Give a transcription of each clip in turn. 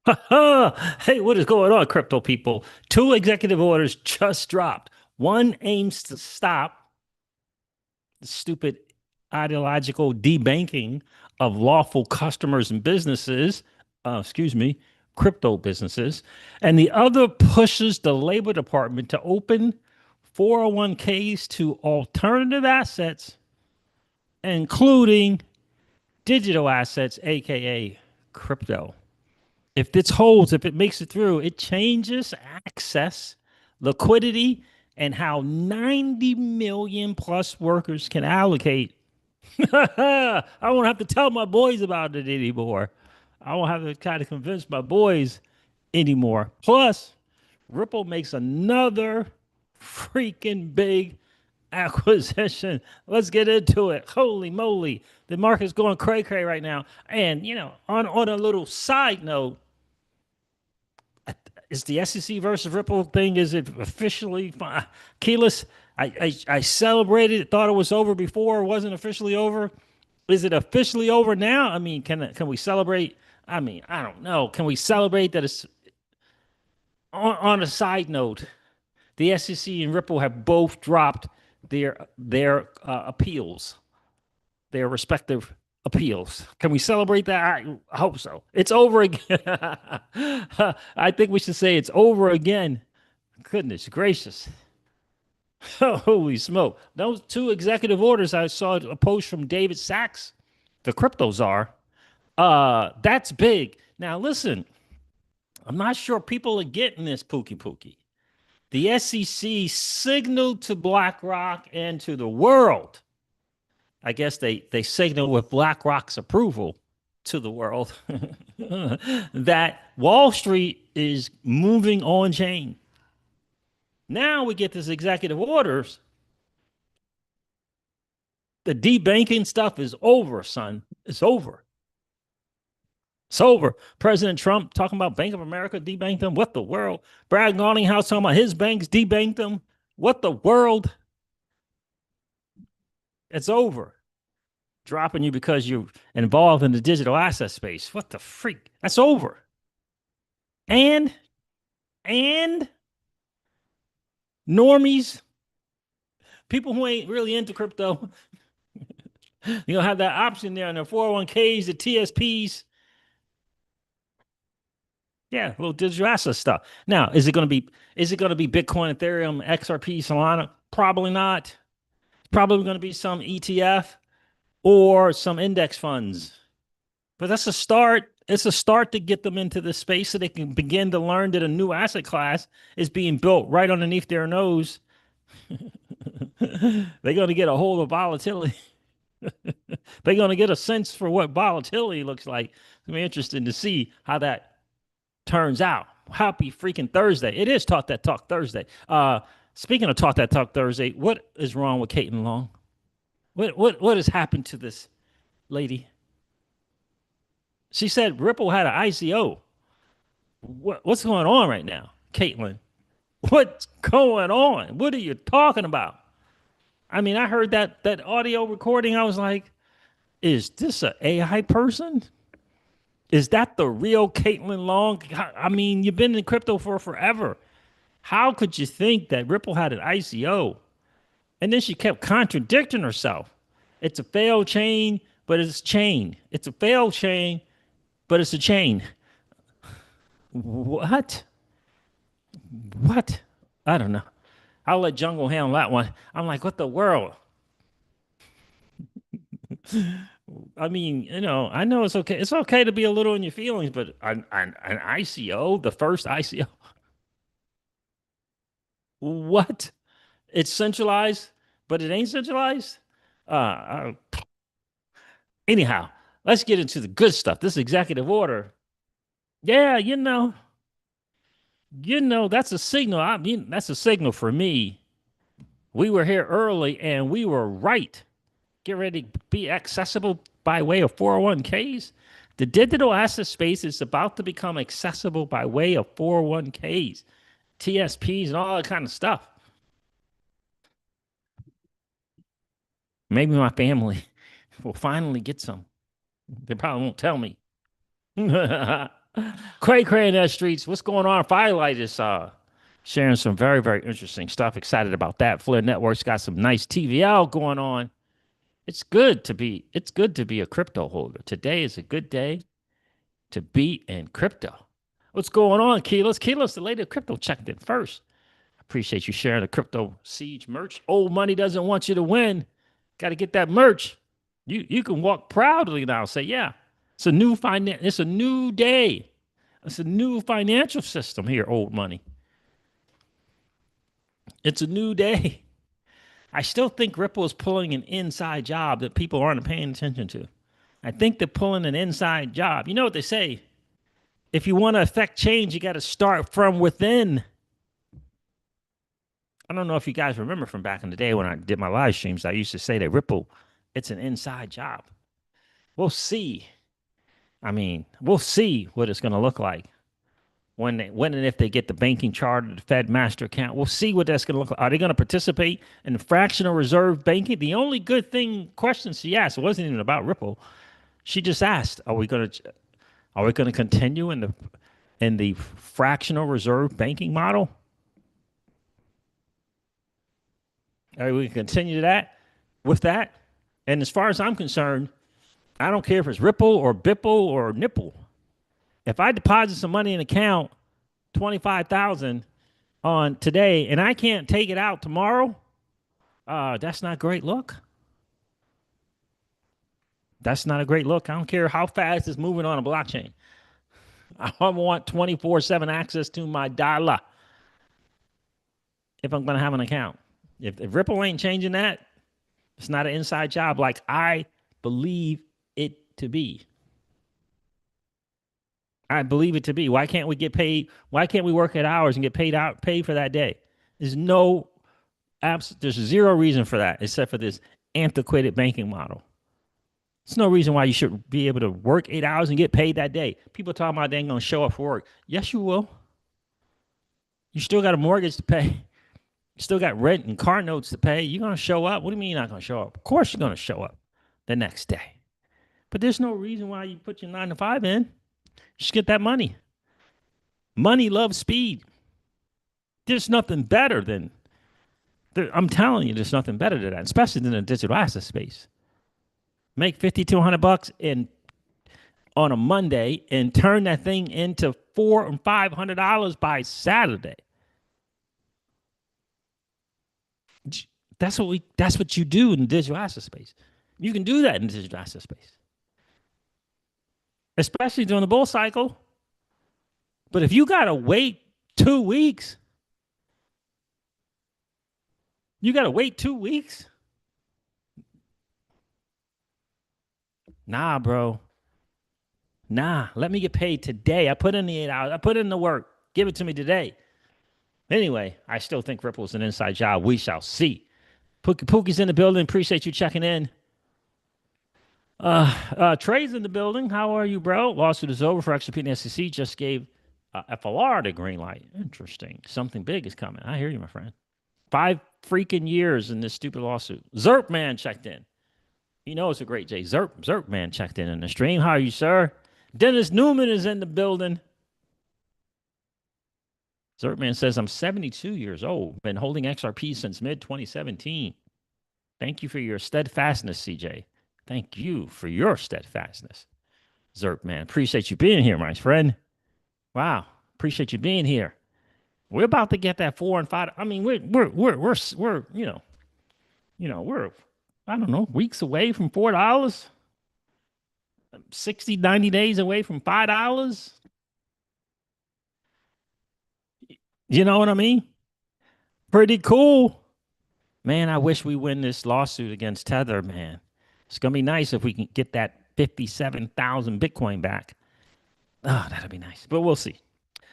Hey, what is going on, crypto people? Two executive orders just dropped. One aims to stop the stupid ideological debanking of lawful customers and businesses, excuse me, crypto businesses. And the other pushes the Labor Department to open 401ks to alternative assets, including digital assets, aka crypto. If this holds, if it makes it through, it changes access, liquidity, and how 90 million plus workers can allocate. I won't have to tell my boys about it anymore. I won't have to kind of convince my boys anymore. Plus, Ripple makes another freaking big acquisition. Let's get into it. Holy moly. The market's going cray cray right now. And, on a little side note, is the SEC versus Ripple thing, is it officially keyless? I celebrated it, thought it was over before, it wasn't officially over. Is it officially over now? I mean, can we celebrate? I mean, I don't know. Can we celebrate that it's on a side note? The SEC and Ripple have both dropped their appeals, their respective appeals. Can we celebrate that? I hope so. It's over again. I think we should say it's over again. Goodness gracious. Holy smoke. Those two executive orders, I saw a post from David Sachs, the crypto czar. That's big. Now listen, I'm not sure people are getting this pookie pookie. The SEC signaled to BlackRock and to the world. I guess they signaled with BlackRock's approval to the world that Wall Street is moving on chain. Now we get this executive orders. The debanking stuff is over, son. It's over. It's over. President Trump talking about Bank of America debanked them. What the world? Brad Garlinghouse talking about his banks debanked them. What the world? It's over. Dropping you because you're involved in the digital asset space. What the freak? That's over. And and normies, people who ain't really into crypto, you'll have that option there in the 401ks, the TSPs. Yeah, little digital asset stuff. Now, is it gonna be Bitcoin, Ethereum, XRP, Solana? Probably not. It's probably gonna be some ETF or some index funds. But that's a start. It's a start to get them into the space so they can begin to learn that a new asset class is being built right underneath their nose. They're going to get a hold of volatility. They're going to get a sense for what volatility looks like. It's going to be interesting to see how that turns out. Happy freaking Thursday. It is Talk That Talk Thursday. Speaking of Talk That Talk Thursday, what is wrong with Caitlin Long? What has happened to this lady? She said Ripple had an ICO. What's going on right now, Caitlin? What's going on? What are you talking about? I mean, I heard that audio recording. I was like, is this an AI person? Is that the real Caitlin Long? I mean, you've been in crypto for forever. How could you think that Ripple had an ICO? And then she kept contradicting herself. It's a failed chain, but it's a chain. It's a failed chain, but it's a chain. What? What? I don't know. I'll let Jungle handle that one. I'm like, what the world? I mean, I know it's okay. It's okay to be a little in your feelings, but an ICO, the first ICO, what? It's centralized, but it ain't centralized. Anyhow, let's get into the good stuff. This executive order, yeah, that's a signal. I mean, that's a signal for me. We were here early and we were right. Get ready to be accessible by way of 401ks. The digital asset space is about to become accessible by way of 401ks, TSPs, and all that kind of stuff. Maybe my family will finally get some. They probably won't tell me. Cray Cray in that streets. What's going on? Firelight is sharing some very, very interesting stuff. Excited about that. Flare Network's got some nice TVL going on. It's good to be a crypto holder. Today is a good day to be in crypto. What's going on, Keyless? Keyless, the lady of crypto checked in first. Appreciate you sharing the crypto siege merch. Old money doesn't want you to win. Got to get that merch. You can walk proudly now. Say, yeah, it's a new day. It's a new financial system here, old money. It's a new day. I still think Ripple is pulling an inside job that people aren't paying attention to. I think they're pulling an inside job. You know what they say? If you want to affect change, you got to start from within. I don't know if you guys remember from back in the day when I did my live streams, I used to say that Ripple, it's an inside job. We'll see. I mean, we'll see what it's going to look like when and if they get the banking charter, the Fed master account. We'll see what that's going to look like. Are they going to participate in the fractional reserve banking? The only good question she asked, it wasn't even about Ripple. She just asked, are we going to continue in the fractional reserve banking model? Are we continue with that? And as far as I'm concerned, I don't care if it's Ripple or Bipple or Nipple. If I deposit some money in an account, 25,000 on today, and I can't take it out tomorrow, that's not a great look. That's not a great look. I don't care how fast it's moving on a blockchain. I want 24/7 access to my dollar if I'm going to have an account. If Ripple ain't changing that, it's not an inside job like I believe it to be. I believe it to be. Why can't we get paid? Why can't we work at hours and get paid for that day? There's zero reason for that except for this antiquated banking model. There's no reason why you should be able to work 8 hours and get paid that day. People talking about they ain't gonna show up for work. Yes, you will. You still got a mortgage to pay. You still got rent and car notes to pay. You're gonna show up. What do you mean you're not gonna show up? Of course you're gonna show up the next day. But there's no reason why you put your 9 to 5 in. Just get that money. Money loves speed. There's nothing better than, I'm telling you, there's nothing better than that, especially in the digital asset space. Make 50 to 100 bucks on a Monday and turn that thing into $400 and $500 by Saturday. That's what you do in the digital asset space. You can do that in the digital asset space, especially during the bull cycle. But if you got to wait 2 weeks, Nah, bro. Nah, let me get paid today. I put in the 8 hours. I put in the work. Give it to me today. Anyway, I still think Ripple's an inside job. We shall see. Pookie's in the building. Appreciate you checking in. Trey's in the building. How are you, bro? Lawsuit is over for XRP and the SEC. Just gave FLR the green light. Interesting. Something big is coming. I hear you, my friend. 5 freaking years in this stupid lawsuit. Zerp man checked in. You know it's a great day. Zerp man checked in the stream. How are you, sir? Dennis Newman is in the building. Zerp man says, I'm 72 years old. Been holding XRP since mid-2017. Thank you for your steadfastness, CJ. Thank you for your steadfastness. Zerp man, appreciate you being here, my friend. Wow, appreciate you being here. We're about to get that 4 and 5. I mean, we're I don't know, weeks away from $4, 60, 90 days away from $5. You know what I mean? Pretty cool. Man, I wish we win this lawsuit against Tether, man. It's going to be nice if we can get that 57,000 Bitcoin back. Oh, that'll be nice. But we'll see.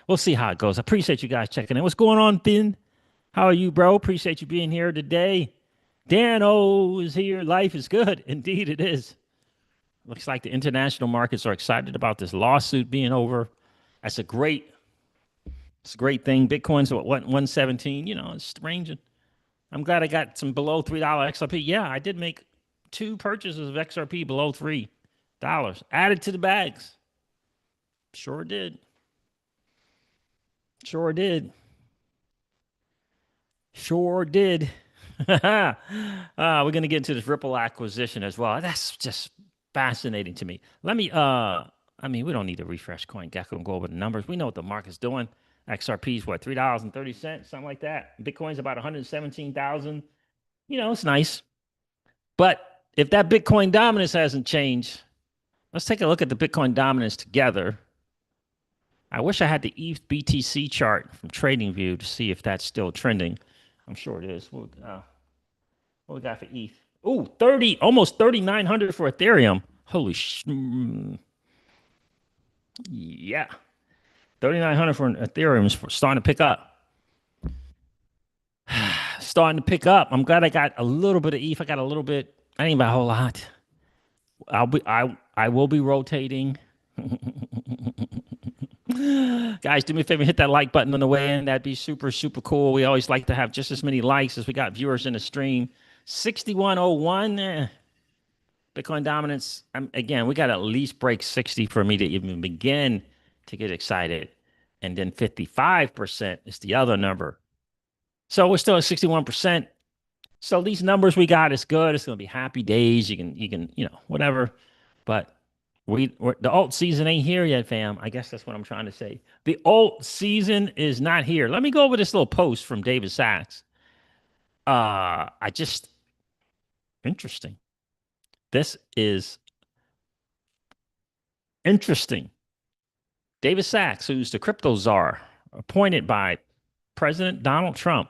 We'll see how it goes. I appreciate you guys checking in. What's going on, Finn? How are you, bro? Appreciate you being here today. Dan O is here. Life is good. Indeed, it is. Looks like the international markets are excited about this lawsuit being over. That's a great thing. Bitcoin's what 117. You know, it's ranging. I'm glad I got some below $3 XRP. Yeah, I did make 2 purchases of XRP below $3. Added to the bags. Sure did. Sure did. Sure did. We're going to get into this Ripple acquisition as well. That's just fascinating to me. I mean, we don't need to refresh CoinGecko and go over the numbers. We know what the market's doing. XRP is what, $3.30, something like that. Bitcoin's about 117,000. You know, it's nice. But if that Bitcoin dominance hasn't changed, let's take a look at the Bitcoin dominance together. I wish I had the ETH BTC chart from TradingView to see if that's still trending. I'm sure it is. What we got for ETH? Ooh, 30, almost 3,900 for Ethereum. Holy yeah. 3,900 for Ethereum is starting to pick up. Starting to pick up. I'm glad I got a little bit of ETH. I got a little bit. I didn't buy a whole lot. I will be rotating. Guys, do me a favor, hit that like button on the way in. That'd be super, super cool. We always like to have just as many likes as we got viewers in the stream. 6101. Bitcoin dominance. Again, we got to at least break 60 for me to even begin to get excited. And then 55% is the other number. So we're still at 61%. So these numbers we got is good. It's going to be happy days. You can, whatever. But the alt season ain't here yet, fam. I guess that's what I'm trying to say. The alt season is not here. Let me go over this little post from David Sachs. Interesting. This is interesting. David Sachs, who's the crypto czar, appointed by President Donald Trump,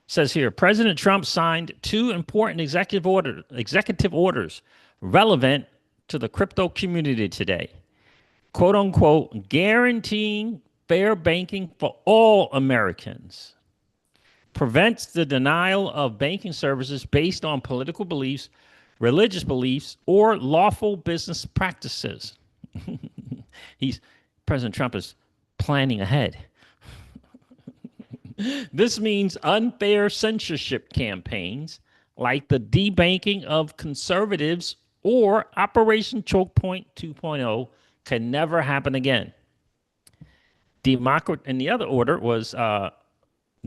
says here, President Trump signed two important executive orders relevant to the crypto community today. Quote unquote, guaranteeing fair banking for all Americans. Prevents the denial of banking services based on political beliefs, religious beliefs, or lawful business practices. President Trump is planning ahead. This means unfair censorship campaigns like the debanking of conservatives or Operation Choke Point 2.0 can never happen again. And the other order was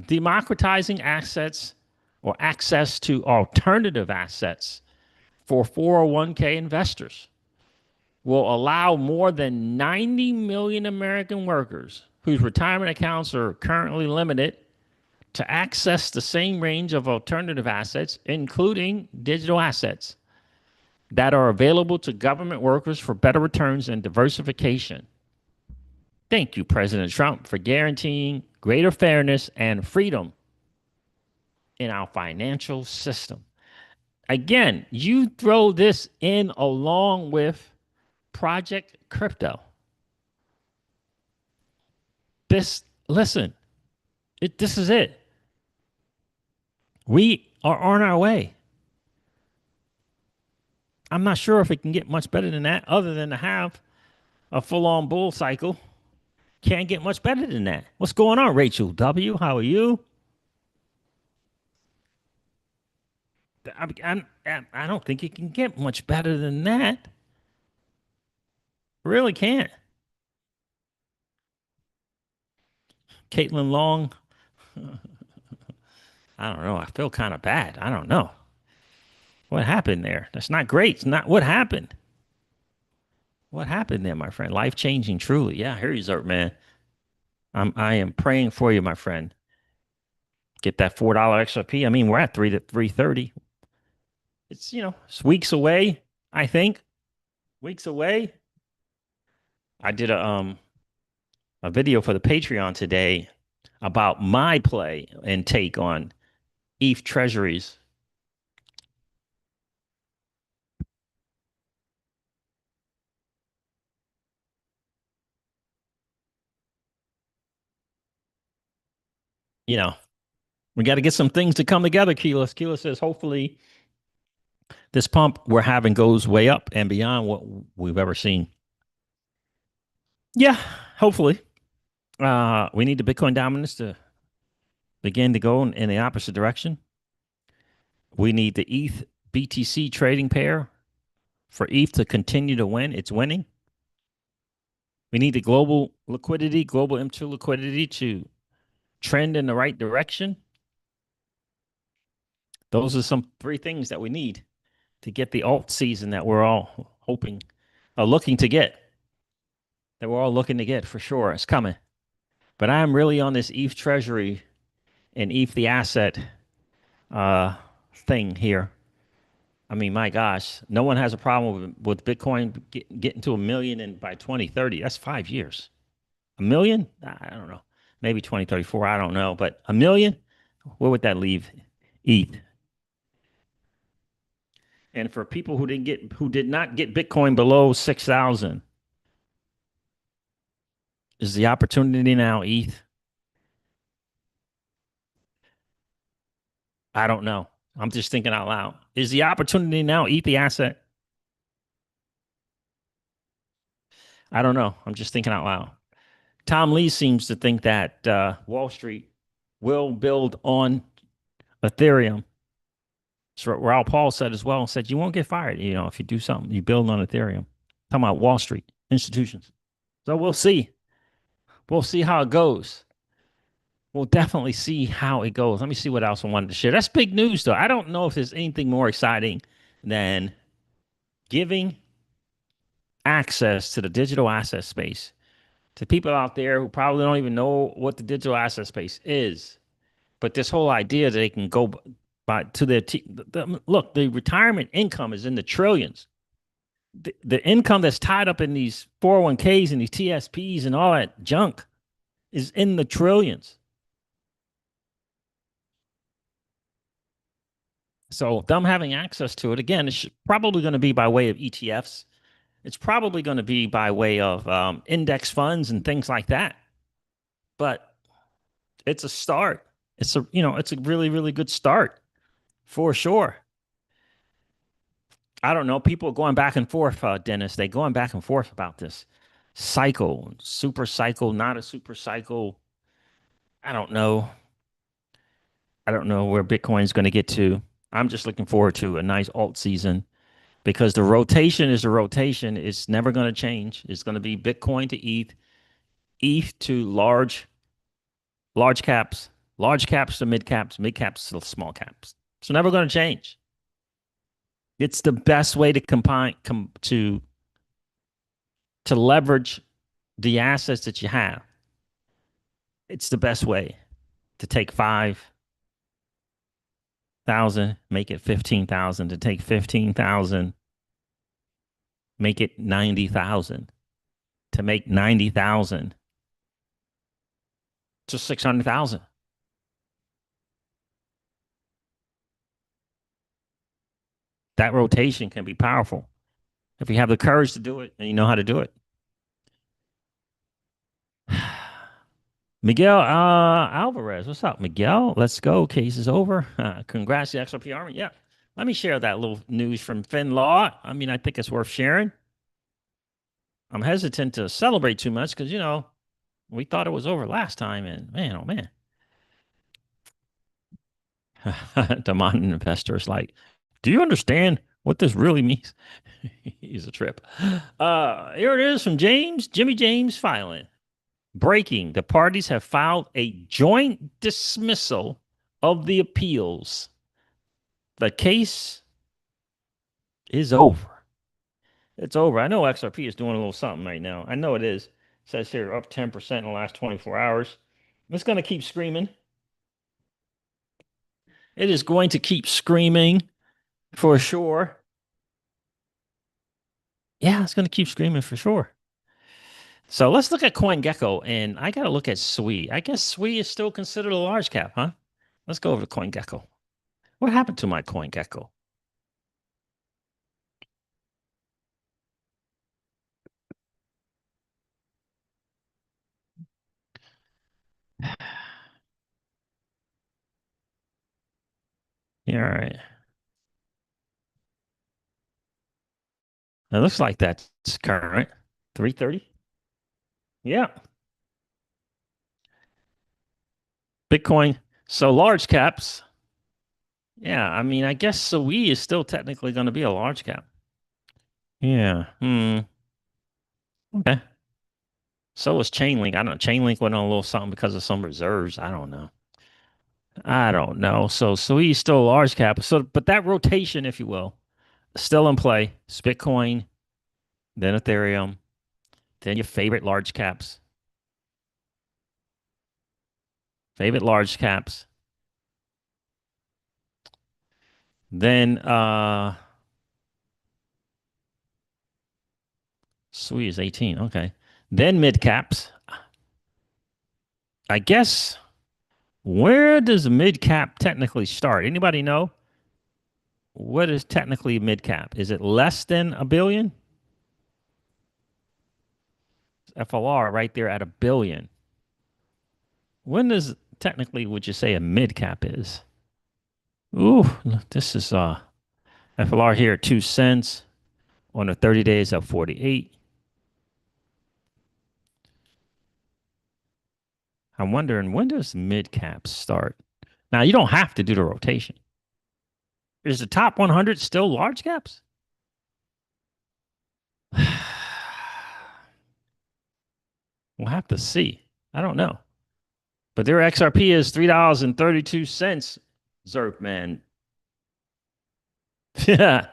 democratizing assets or access to alternative assets for 401k investors will allow more than 90 million American workers whose retirement accounts are currently limited to access the same range of alternative assets, including digital assets, that are available to government workers for better returns and diversification. Thank you, President Trump, for guaranteeing greater fairness and freedom in our financial system. Again, you throw this in along with Project Crypto. This is it. We are on our way. I'm not sure if it can get much better than that, other than to have a full-on bull cycle. Can't get much better than that. What's going on, Rachel W? How are you? I don't think it can get much better than that. Really can't. Caitlin Long. I don't know. I feel kind of bad. I don't know. What happened there? That's not great. It's not what happened. What happened there, my friend? Life changing, truly. Yeah, here you are, man. I am praying for you, my friend. Get that $4 XRP. I mean, we're at 330. It's it's weeks away. I think weeks away. I did a video for the Patreon today about my play and take on ETH treasuries. We got to get some things to come together, Keyless. Keyless says, hopefully this pump we're having goes way up and beyond what we've ever seen. Yeah, hopefully. We need the Bitcoin dominance to begin to go in the opposite direction. We need the ETH BTC trading pair for ETH to continue to win. It's winning. We need the global liquidity, global M2 liquidity to trend in the right direction. Those are some three things that we need to get the alt season that we're all hoping, looking to get, that we're all looking to get for sure. It's coming. But I'm really on this ETH treasury and ETH the asset uh, thing here. I mean, my gosh, no one has a problem with Bitcoin getting to a million and by 2030. That's 5 years. A million? I don't know. Maybe 2034. I don't know. But a million? Where would that leave ETH? And for people who did not get Bitcoin below 6,000, is the opportunity now ETH? I don't know. I'm just thinking out loud. Is the opportunity now ETH the asset? I don't know. I'm just thinking out loud. Tom Lee seems to think that Wall Street will build on Ethereum. So Raul Paul said as well, said you won't get fired, if you do something, you build on Ethereum. Talking about Wall Street institutions. So we'll see. We'll see how it goes. We'll definitely see how it goes. Let me see what else I wanted to share. That's big news, though. I don't know if there's anything more exciting than giving access to the digital asset space to people out there who probably don't even know what the digital asset space is. But this whole idea that they can go by to their look, the retirement income is in the trillions. The income that's tied up in these 401ks and these TSPs and all that junk is in the trillions. So them having access to it again, it's probably going to be by way of ETFs. It's probably going to be by way of index funds and things like that. But it's a start. It's a really really good start for sure. I don't know. People are going back and forth, Dennis. They're going back and forth about this cycle, super cycle, not a super cycle. I don't know. I don't know where Bitcoin is going to get to. I'm just looking forward to a nice alt season because the rotation is the rotation. It's never going to change. It's going to be Bitcoin to ETH, ETH to large caps to mid caps to small caps. It's never going to change. It's the best way to combine to leverage the assets that you have. It's the best way to take 5,000, make it 15,000, to take 15,000, make it 90,000, to make 90,000 to 600,000. That rotation can be powerful if you have the courage to do it and you know how to do it. Miguel Alvarez, what's up, Miguel? Let's go. Case is over. Congrats to the XRP Army. Yeah. Let me share that little news from FinLaw. I mean, I think it's worth sharing. I'm hesitant to celebrate too much because, we thought it was over last time. And man, oh man. The modern investor is like, do you understand what this really means? He's a trip. Here it is from Jimmy James filing. Breaking, the parties have filed a joint dismissal of the appeals. The case is over. It's over. I know XRP is doing a little something right now. I know it is. It says here up 10% in the last 24 hours. It's going to keep screaming. It is going to keep screaming for sure. Yeah, it's going to keep screaming for sure. So let's look at CoinGecko, and I got to look at SWI. I guess SWI is still considered a large cap, huh? Let's go over to CoinGecko. What happened to my CoinGecko? Yeah, all right. It looks like that's current. 330. Yeah. Bitcoin. So large caps. Yeah, I mean, I guess SWI is still technically going to be a large cap. Yeah. Okay. So was Chainlink. I don't know. Chainlink went on a little something because of some reserves. I don't know. I don't know. So he's still a large cap. So, but that rotation, if you will, still in play. It's Bitcoin, then Ethereum, then your favorite large caps. Favorite large caps. Then sweet is 18. Okay. Then mid caps. I guess where does mid cap technically start? Anybody know? What is technically mid cap? Is it less than a billion? FLR right there at a billion. When does technically would you say a mid cap is? Ooh, this is FLR here at 2 cents on the 30 days of 48. I'm wondering when does mid cap start? Now you don't have to do the rotation. Is the top 100 still large caps? We'll have to see. I don't know. But their XRP is $3.32. Zerp, man. Yeah.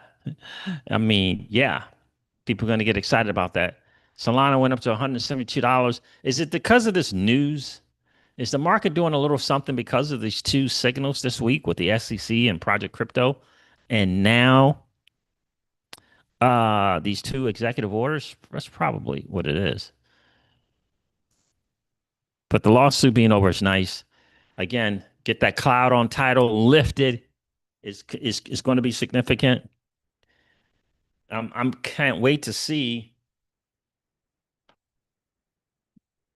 I mean, yeah. People are going to get excited about that. Solana went up to $172. Is it because of this news? Is the market doing a little something because of these two signals this week with the SEC and Project Crypto? And now these two executive orders? That's probably what it is. But the lawsuit being over is nice. Again, get that cloud on title lifted is going to be significant. I'm can't wait to see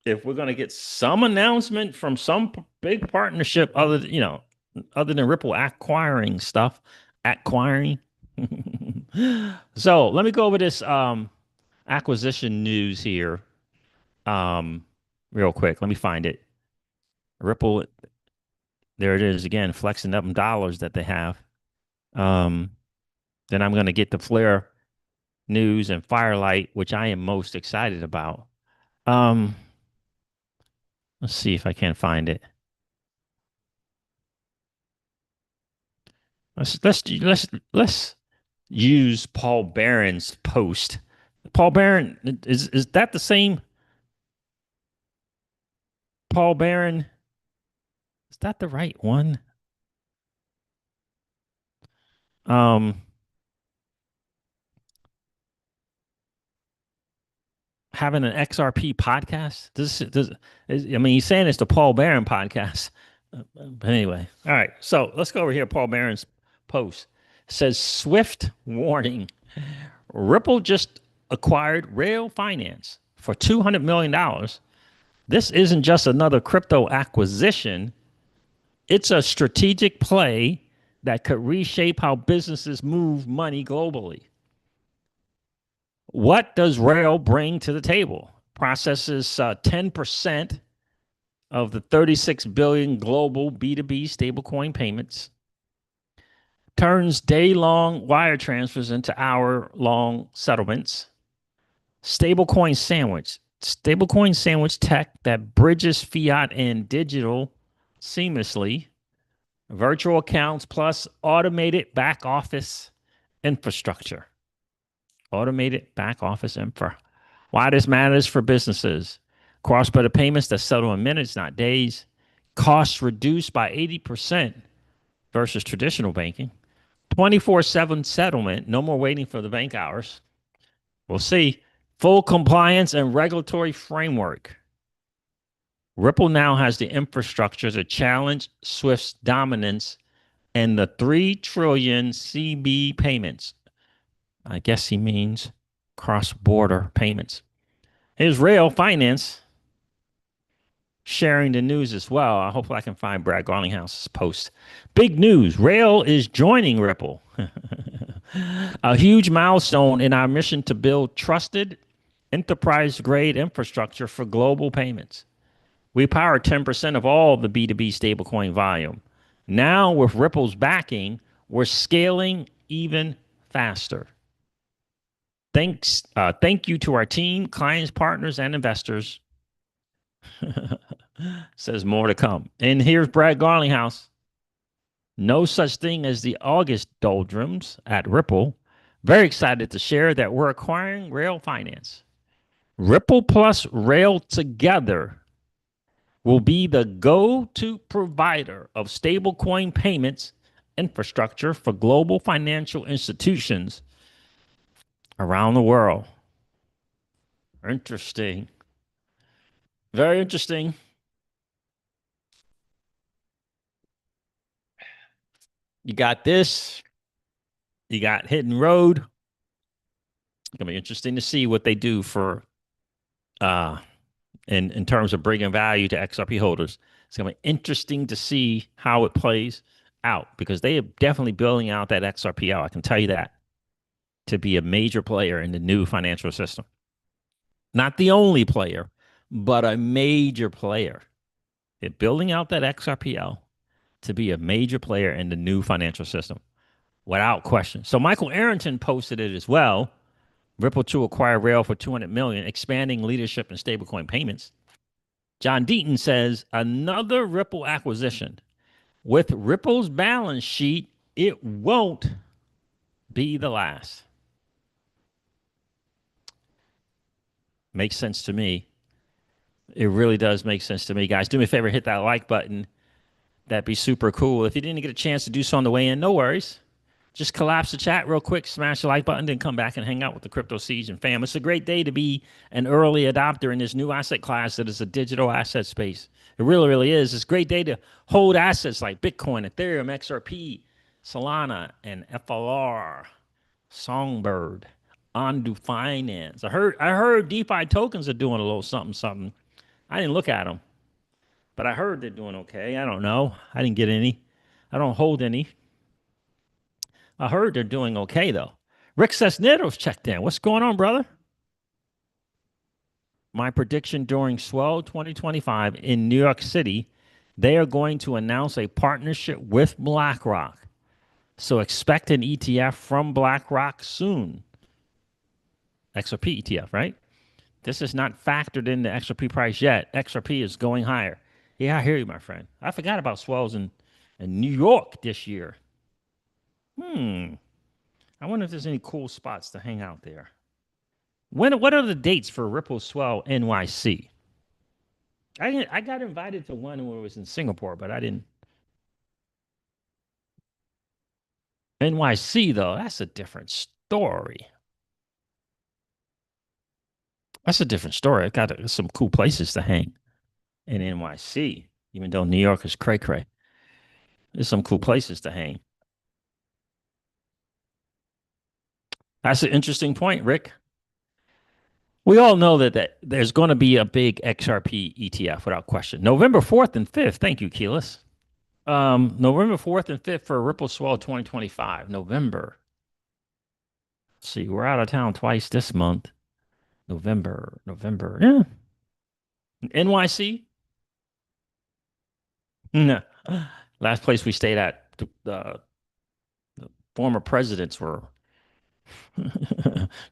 if we're going to get some announcement from some big partnership other than Ripple acquiring stuff, acquiring. So let me go over this acquisition news here real quick. Let me find it. Ripple, there it is again, flexing up dollars that they have. Um, then I'm going to get the Flare news and Firelight, which I am most excited about. Um, let's see if I can find it. Let's use Paul Barron's post. Paul Barron is that the same Paul Barron? Is that the right one? Um, having an XRP podcast. I mean, he's saying it's the Paul Barron podcast. But anyway, all right. So let's go over here. Paul Barron's post it says Swift warning: Ripple just acquired Rail Finance for $200 million. This isn't just another crypto acquisition. It's a strategic play that could reshape how businesses move money globally. What does Rail bring to the table? Processes 10% of the 36 billion global B2B stablecoin payments, turns day-long wire transfers into hour-long settlements, stablecoin sandwich tech that bridges fiat and digital seamlessly, virtual accounts plus automated back office infrastructure. Automated back office infra. Why this matters for businesses. Cross-border payments that settle in minutes, not days. Costs reduced by 80% versus traditional banking. 24/7 settlement. No more waiting for the bank hours. We'll see. Full compliance and regulatory framework. Ripple now has the infrastructure to challenge Swift's dominance and the 3 trillion CB payments. I guess he means cross-border payments. Here's Rail Finance sharing the news as well. I hope I can find Brad Garlinghouse's post. Big news. Rail is joining Ripple. A huge milestone in our mission to build trusted enterprise-grade infrastructure for global payments. We power 10% of all the B2B stablecoin volume. Now, with Ripple's backing, we're scaling even faster. Thank you to our team, clients, partners, and investors. Says more to come. And here's Brad Garlinghouse. No such thing as the August doldrums at Ripple. Very excited to share that we're acquiring Rail Finance. Ripple plus Rail together will be the go-to provider of stablecoin payments infrastructure for global financial institutions around the world. Interesting. Very interesting. You got this. You got Hidden Road. It's gonna be interesting to see what they do for in terms of bringing value to XRP holders. It's gonna be interesting to see how it plays out because they are definitely building out that XRP out. I can tell you that to be a major player in the new financial system. Not the only player, but a major player. They're building out that XRPL to be a major player in the new financial system, without question. So Michael Arrington posted it as well. Ripple to acquire Rail for $200 million, expanding leadership in stablecoin payments. John Deaton says another Ripple acquisition. With Ripple's balance sheet, it won't be the last. Makes sense to me. It really does make sense to me, guys. Do me a favor, hit that like button. That'd be super cool. If you didn't get a chance to do so on the way in, no worries. Just collapse the chat real quick, smash the like button, then come back and hang out with the Crypto Season fam. It's a great day to be an early adopter in this new asset class that is a digital asset space. It really, really is. It's a great day to hold assets like Bitcoin, Ethereum, XRP, Solana, and FLR, Songbird, Ondu Finance. I heard DeFi tokens are doing a little something, something. I didn't look at them, but I heard they're doing okay. I don't know. I didn't get any. I don't hold any. I heard they're doing okay, though. Rick Cisneros checked in. What's going on, brother? My prediction during Swell 2025 in New York City, they are going to announce a partnership with BlackRock. So expect an ETF from BlackRock soon. XRP ETF, right? This is not factored in the XRP price yet. XRP is going higher. Yeah, I hear you, my friend. I forgot about swells in New York this year. I wonder if there's any cool spots to hang out there. What are the dates for Ripple Swell NYC? I got invited to one where it was in Singapore, but I didn't. NYC though, that's a different story. That's a different story. I got some cool places to hang in NYC, even though New York is cray cray. There's some cool places to hang. That's an interesting point, Rick. We all know that there's going to be a big XRP ETF without question. November 4th and 5th. Thank you, Keyless. November 4th and 5th for Ripple Swell 2025. November. Let's see, we're out of town twice this month. November. Yeah. NYC? No. Last place we stayed at, the former presidents were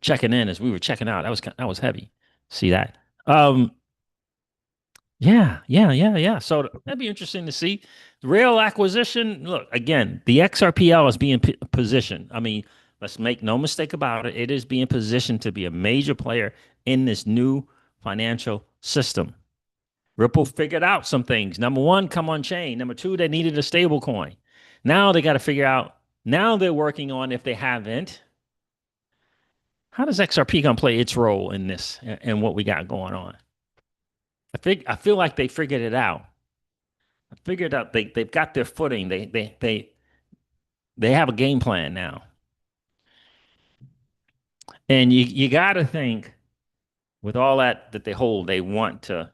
checking in as we were checking out. That was heavy. See that? Yeah. So that'd be interesting to see. Rail acquisition. Look, again, the XRPL is being positioned. I mean, let's make no mistake about it. It is being positioned to be a major player in this new financial system. Ripple figured out some things. Number one, come on chain. Number two, they needed a stable coin. Now they got to figure out. Now they're working on, if they haven't, how does XRP gonna play its role in this and what we got going on? I feel like they figured it out. I figured out they've got their footing. They have a game plan now. And you got to think with all that they hold, they want to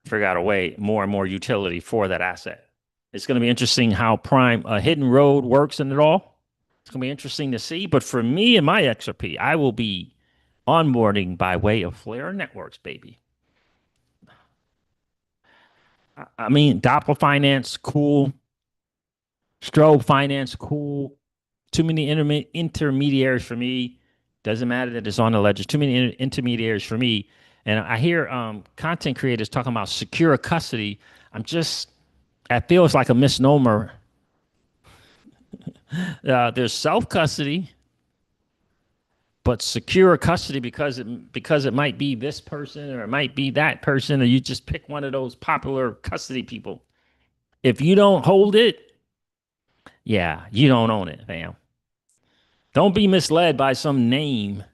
figure out a way more and more utility for that asset. It's going to be interesting how Prime Hidden Road works in it all. It's going to be interesting to see. But for me and my XRP, I will be onboarding by way of Flare Networks, baby. I mean, Doppler Finance, cool. Strobe Finance, cool. Too many intermediaries for me. Doesn't matter that it's on the ledger. Too many intermediaries for me. And I hear content creators talking about secure custody. That feels like a misnomer. There's self custody, but secure custody because it might be this person or it might be that person, or you just pick one of those popular custody people. If you don't hold it, yeah, you don't own it, fam. Don't be misled by some name.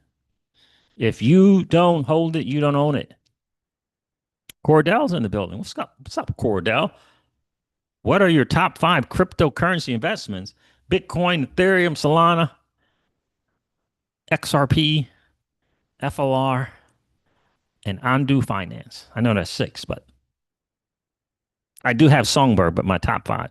If you don't hold it, you don't own it. Cordell's in the building. What's up? What's up, Cordell? What are your top 5 cryptocurrency investments? Bitcoin, Ethereum, Solana, XRP, FLR, and Andu Finance. I know that's 6, but I do have Songbird, but my top 5.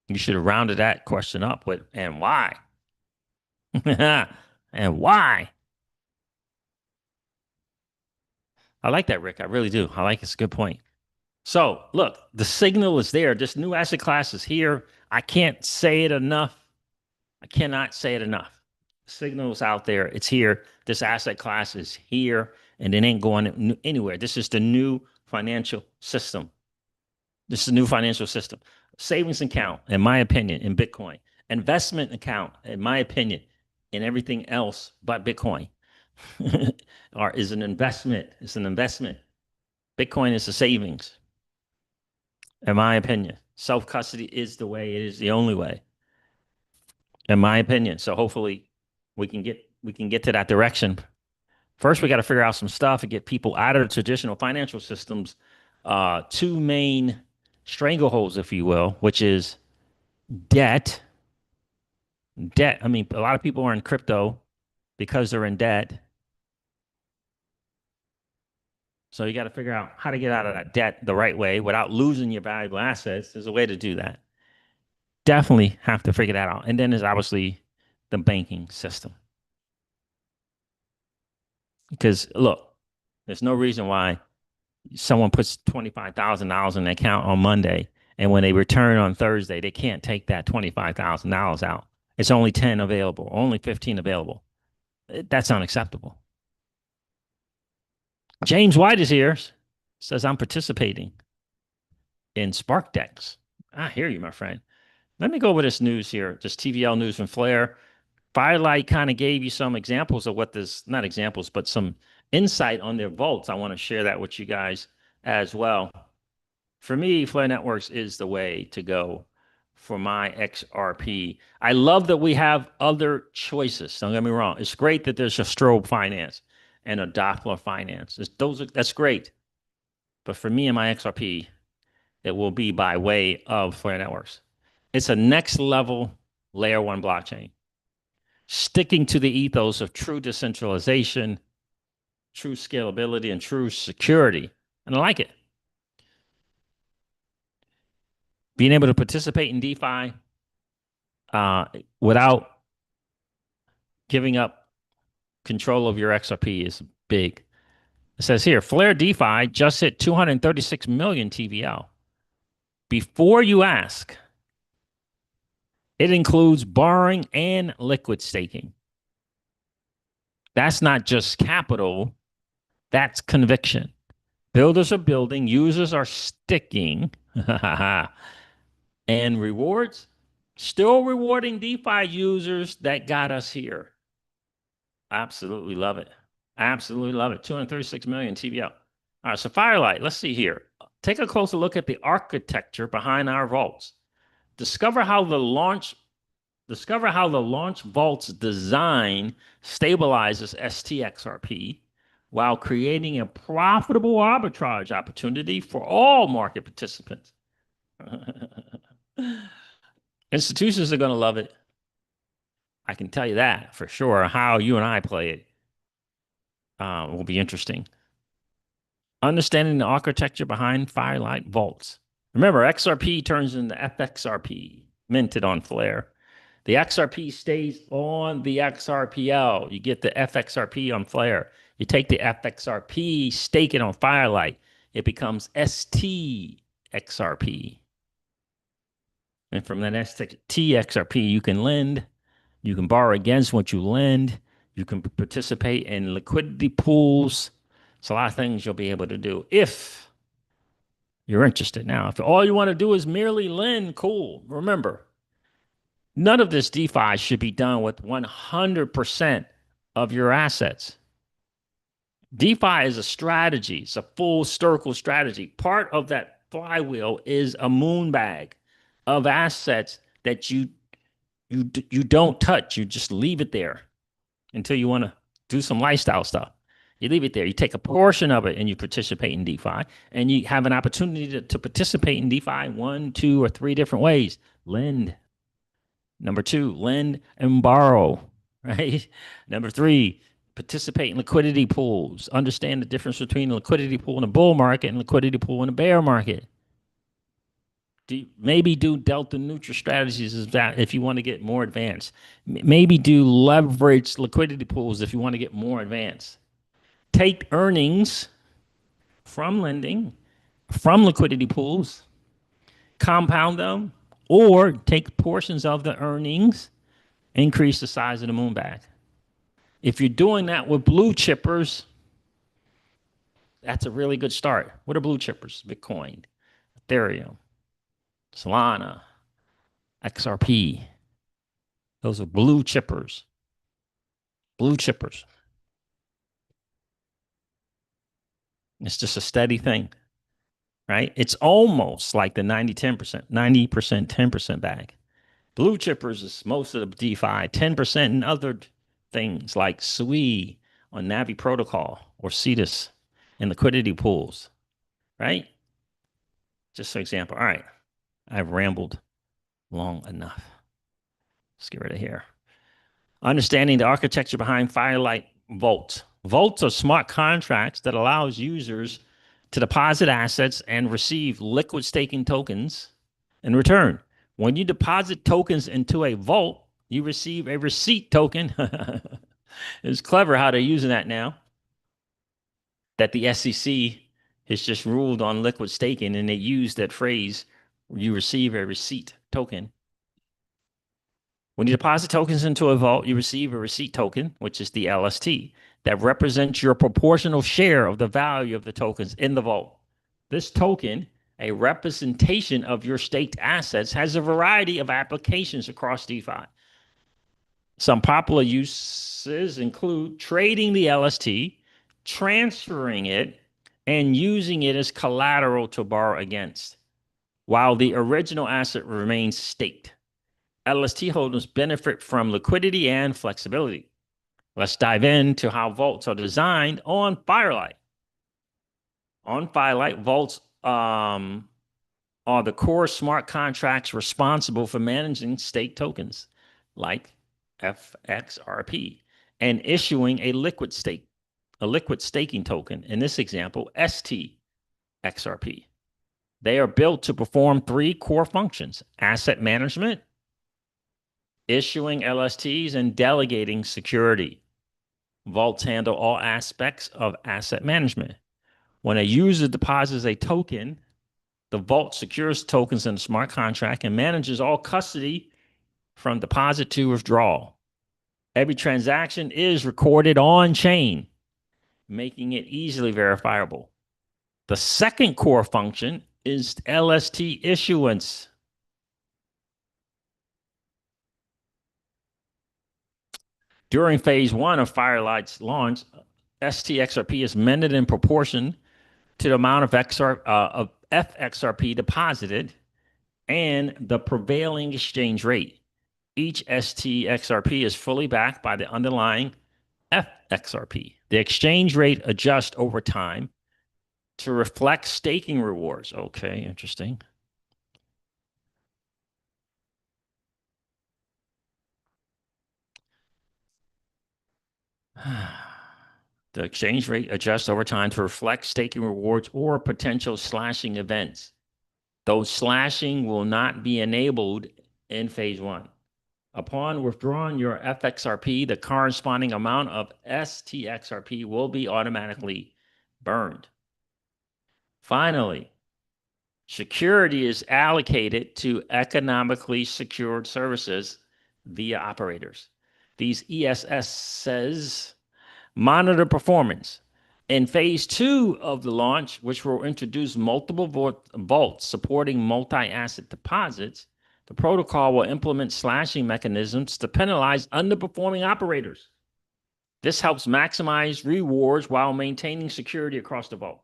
You should have rounded that question up with, and why? And why? I like that, Rick. I really do. I like it. It's a good point. So, look, the signal is there. This new asset class is here. I can't say it enough. I cannot say it enough. Signal's out there. It's here. This asset class is here, and it ain't going anywhere. This is the new financial system. This is a new financial system. Savings account, in my opinion, in Bitcoin. Investment account, in my opinion, in everything else but Bitcoin. Or is an investment. It's an investment. Bitcoin is a savings, in my opinion. Self custody is the way. It is the only way, in my opinion. So hopefully we can get to that direction. First, we got to figure out some stuff and get people out of the traditional financial systems. Two main strangleholds, if you will, which is debt. Debt. I mean, a lot of people are in crypto because they're in debt. So you got to figure out how to get out of that debt the right way without losing your valuable assets. There's a way to do that. Definitely have to figure that out. And then there's obviously the banking system. Because look, there's no reason why someone puts $25,000 in an account on Monday, and when they return on Thursday, they can't take that $25,000 out. It's only 10 available, only 15 available. That's unacceptable. James White is here. Says I'm participating in Spark Decks. I hear you, my friend. Let me go over this news here. Just TVL news from Flare. Firelight kind of gave you some examples of what this, not examples, but some insight on their vaults. I want to share that with you guys as well. For me, Flare Networks is the way to go for my XRP. I love that we have other choices. Don't get me wrong. It's great that there's a Strobe Finance and a Doppler Finance. That's great. But for me and my XRP, it will be by way of Flare Networks. It's a next level layer 1 blockchain, sticking to the ethos of true decentralization, true scalability, and true security. And I like it. Being able to participate in DeFi without giving up control of your XRP is big. It says here, Flare DeFi just hit 236 million TVL. Before you ask, it includes borrowing and liquid staking. That's not just capital, that's conviction. Builders are building, users are sticking, and rewards still rewarding DeFi users that got us here. Absolutely love it. Absolutely love it. 236 million TVL. All right, so Firelight, let's see here. Take a closer look at the architecture behind our vaults. Discover how the launch vault's design stabilizes STXRP while creating a profitable arbitrage opportunity for all market participants. Institutions are going to love it. I can tell you that for sure. How you and I play it will be interesting. Understanding the architecture behind Firelight vaults. Remember, XRP turns into FXRP, minted on Flare. The XRP stays on the XRPL. You get the FXRP on Flare. You take the FXRP, stake it on Firelight. It becomes STXRP. And from that STXRP, you can lend, you can borrow against what you lend, you can participate in liquidity pools. It's a lot of things you'll be able to do if you're interested. Now, if all you want to do is merely lend, cool. Remember, none of this DeFi should be done with 100% of your assets. DeFi is a strategy. It's a full circle strategy. Part of that flywheel is a moon bag of assets that you don't touch. You just leave it there until you want to do some lifestyle stuff. You leave it there. You take a portion of it and you participate in DeFi, and you have an opportunity to participate in DeFi 1, 2, or 3 different ways. Lend. Number 2, lend and borrow. Right. Number 3, participate in liquidity pools. Understand the difference between a liquidity pool in a bull market and liquidity pool in a bear market. Maybe do delta neutral strategies if you want to get more advanced. Maybe do leverage liquidity pools if you want to get more advanced. Take earnings from lending, from liquidity pools, compound them, or take portions of the earnings, increase the size of the moon bag. If you're doing that with blue chippers, that's a really good start. What are blue chippers? Bitcoin, Ethereum, Solana, XRP. Those are blue chippers. Blue chippers. It's just a steady thing, right? It's almost like the 90%, 10% bag. Blue chippers is most of the DeFi, 10% in other things like Sui on Navi Protocol or Cetus and liquidity pools, right? Just an example. All right. I've rambled long enough. Let's get rid of here. Understanding the architecture behind Firelight vaults. Vaults are smart contracts that allows users to deposit assets and receive liquid staking tokens in return. When you deposit tokens into a vault, you receive a receipt token. It's clever how they're using that now, that the SEC has just ruled on liquid staking, and they use that phrase, you receive a receipt token. When you deposit tokens into a vault, you receive a receipt token, which is the LST, that represents your proportional share of the value of the tokens in the vault. This token, a representation of your staked assets, has a variety of applications across DeFi. Some popular uses include trading the LST, transferring it, and using it as collateral to borrow against, while the original asset remains staked. LST holders benefit from liquidity and flexibility. Let's dive into how vaults are designed on Firelight. On Firelight, vaults are the core smart contracts responsible for managing staked tokens like XRP and issuing a liquid staking token, in this example, STXRP. They are built to perform 3 core functions: asset management, issuing LSTs, and delegating security. Vaults handle all aspects of asset management. When a user deposits a token, the vault secures tokens in a smart contract and manages all custody from deposit to withdrawal. Every transaction is recorded on chain, making it easily verifiable. The second core function is LST issuance. During phase 1 of Firelight's launch, STXRP is amended in proportion to the amount of FXRP deposited and the prevailing exchange rate. Each STXRP is fully backed by the underlying FXRP. The exchange rate adjusts over time to reflect staking rewards. Okay, interesting. The exchange rate adjusts over time to reflect staking rewards or potential slashing events. Those slashing will not be enabled in phase 1. Upon withdrawing your FXRP, the corresponding amount of STXRP will be automatically burned. Finally, Security is allocated to economically secured services via operators. These ESSs monitor performance. In phase 2 of the launch, which will introduce multiple vaults supporting multi-asset deposits, the protocol will implement slashing mechanisms to penalize underperforming operators. This helps maximize rewards while maintaining security across the vault.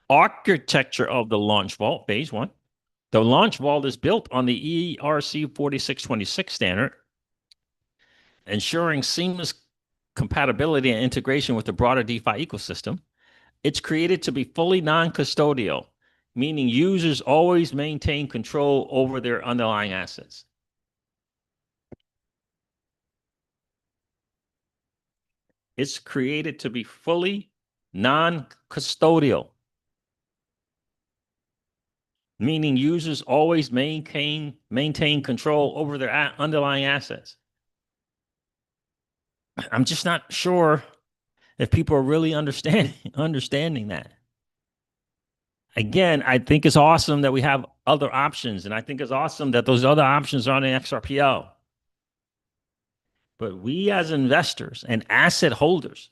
Architecture of the launch vault, phase 1. The launch vault is built on the ERC 4626 standard, ensuring seamless compatibility and integration with the broader DeFi ecosystem. It's created to be fully non-custodial, meaning users always maintain control over their underlying assets. It's created to be fully non-custodial, meaning users always maintain control over their underlying assets. I'm just not sure if people are really understanding that. Again, I think it's awesome that we have other options, and I think it's awesome that those other options are on the XRPL. But we as investors and asset holders,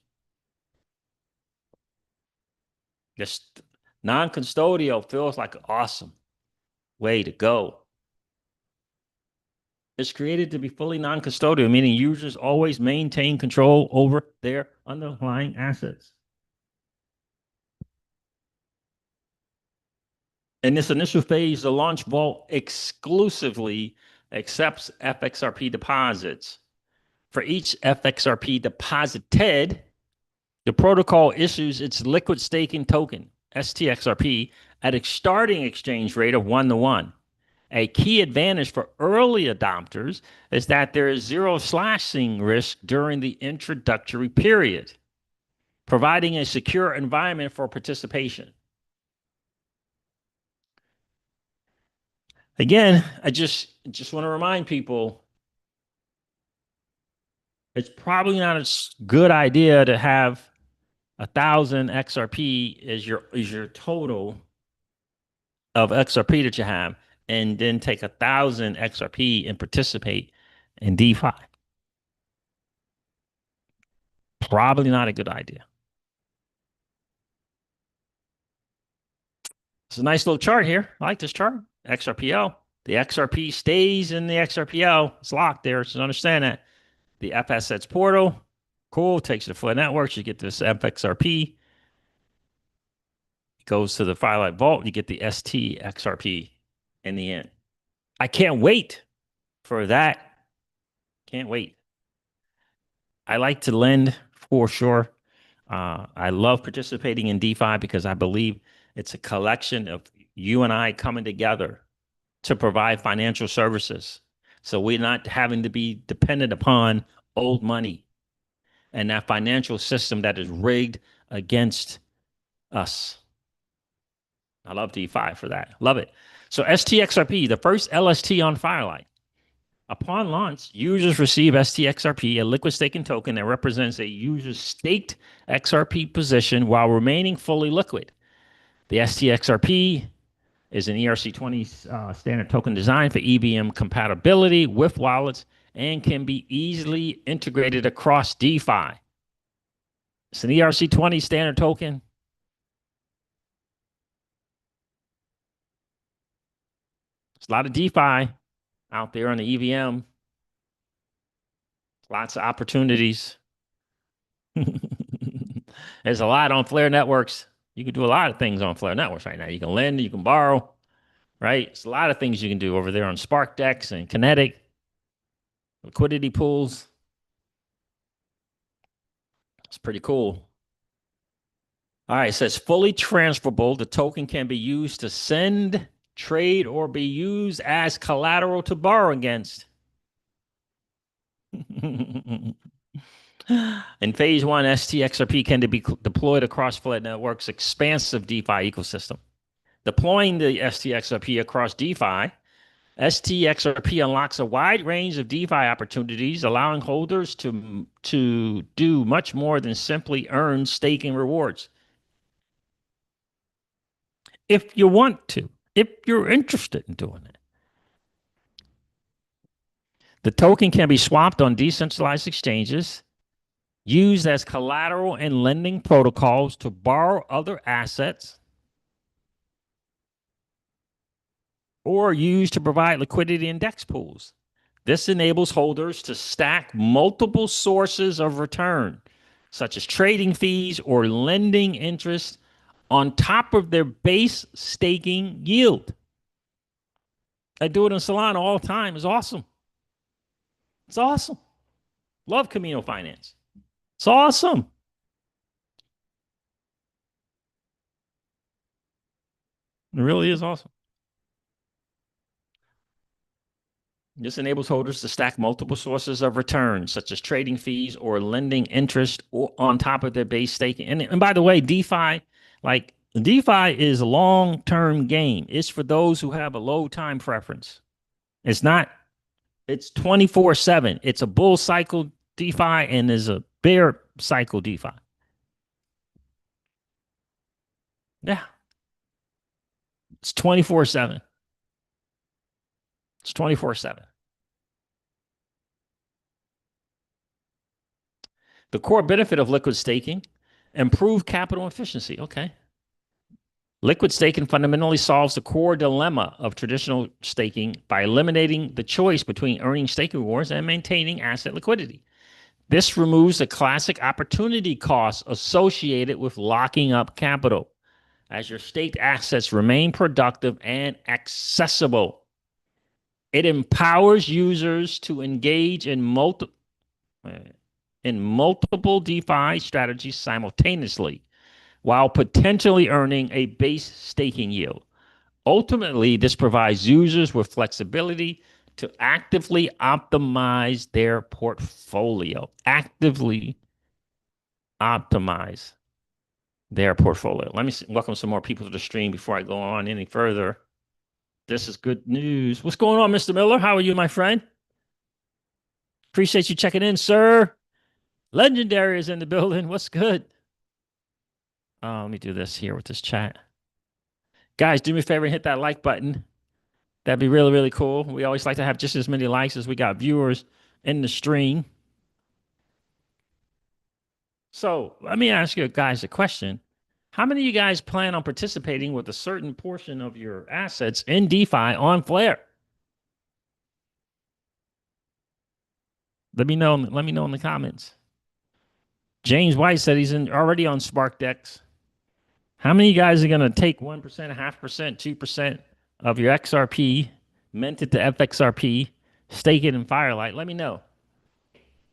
just non-custodial feels like an awesome way to go. It's created to be fully non-custodial, meaning users always maintain control over their underlying assets. In this initial phase, the launch vault exclusively accepts FXRP deposits. For each FXRP deposited, the protocol issues its liquid staking token, STXRP, at a starting exchange rate of 1-to-1. A key advantage for early adopters is that there is zero slashing risk during the introductory period, providing a secure environment for participation. Again, I just want to remind people, it's probably not a good idea to have 1,000 XRP as your total of XRP that you have, and then take 1,000 XRP and participate in DeFi. Probably not a good idea. It's a nice little chart here. I like this chart. XRPL. The XRP stays in the XRPL. It's locked there, so understand that. The FSX portal, cool, takes you to Flood Networks. You get this FXRP. It goes to the Firelight Vault. You get the STXRP in the end. I can't wait for that. Can't wait. I like to lend for sure. I love participating in DeFi because I believe it's a collection of you and I coming together to provide financial services. So we're not having to be dependent upon old money and that financial system that is rigged against us. I love DeFi for that. Love it. So STXRP, the first LST on Firelight. Upon launch, users receive STXRP, a liquid staking token that represents a user's staked XRP position while remaining fully liquid. The STXRP is an ERC20 standard token designed for EVM compatibility with wallets and can be easily integrated across DeFi. It's an ERC20 standard token. There's a lot of DeFi out there on the EVM. Lots of opportunities. There's a lot on Flare networks. You can do a lot of things on Flare networks right now. You can lend, you can borrow, right? It's a lot of things you can do over there on SparkDex and Kinetic, liquidity pools. It's pretty cool. All right, it says fully transferable. The token can be used to send, trade, or be used as collateral to borrow against. In phase 1, STXRP can be deployed across Flood Network's expansive DeFi ecosystem. Deploying the STXRP across DeFi STXRP unlocks a wide range of DeFi opportunities, allowing holders to do much more than simply earn staking rewards. If you want to, if you're interested in doing it. The token can be swapped on decentralized exchanges, used as collateral in lending protocols to borrow other assets, or used to provide liquidity in DEX pools. This enables holders to stack multiple sources of return, such as trading fees or lending interest, on top of their base staking yield. I do it in Solana all the time. It's awesome. It's awesome. Love Camino Finance. It's awesome. It really is awesome. This enables holders to stack multiple sources of return, such as trading fees or lending interest on top of their base staking. And by the way, DeFi, like DeFi is a long-term game. It's for those who have a low time preference. It's not, it's 24/7. It's a bull cycle DeFi and there's a bear cycle DeFi. Yeah. It's 24/7. It's 24/7. The core benefit of liquid staking, improve capital efficiency. Okay. Liquid staking fundamentally solves the core dilemma of traditional staking by eliminating the choice between earning staking rewards and maintaining asset liquidity. This removes the classic opportunity costs associated with locking up capital, as your staked assets remain productive and accessible. It empowers users to engage in multiple DeFi strategies simultaneously, while potentially earning a base staking yield. Ultimately, this provides users with flexibility to actively optimize their portfolio. Actively optimize their portfolio. Let me welcome some more people to the stream before I go on any further. This is good news. What's going on, Mr. Miller? How are you, my friend? Appreciate you checking in, sir. Legendary is in the building. What's good? Let me do this here with this chat. Guys, do me a favor and hit that like button. That'd be really, really cool. We always like to have just as many likes as we got viewers in the stream. So let me ask you guys a question. How many of you guys plan on participating with a certain portion of your assets in DeFi on Flare? Let me know in the comments. James White said he's already on SparkDex. How many of you guys are going to take 1%, 0.5%, 2% of your XRP, mint it to FXRP, stake it in Firelight? Let me know.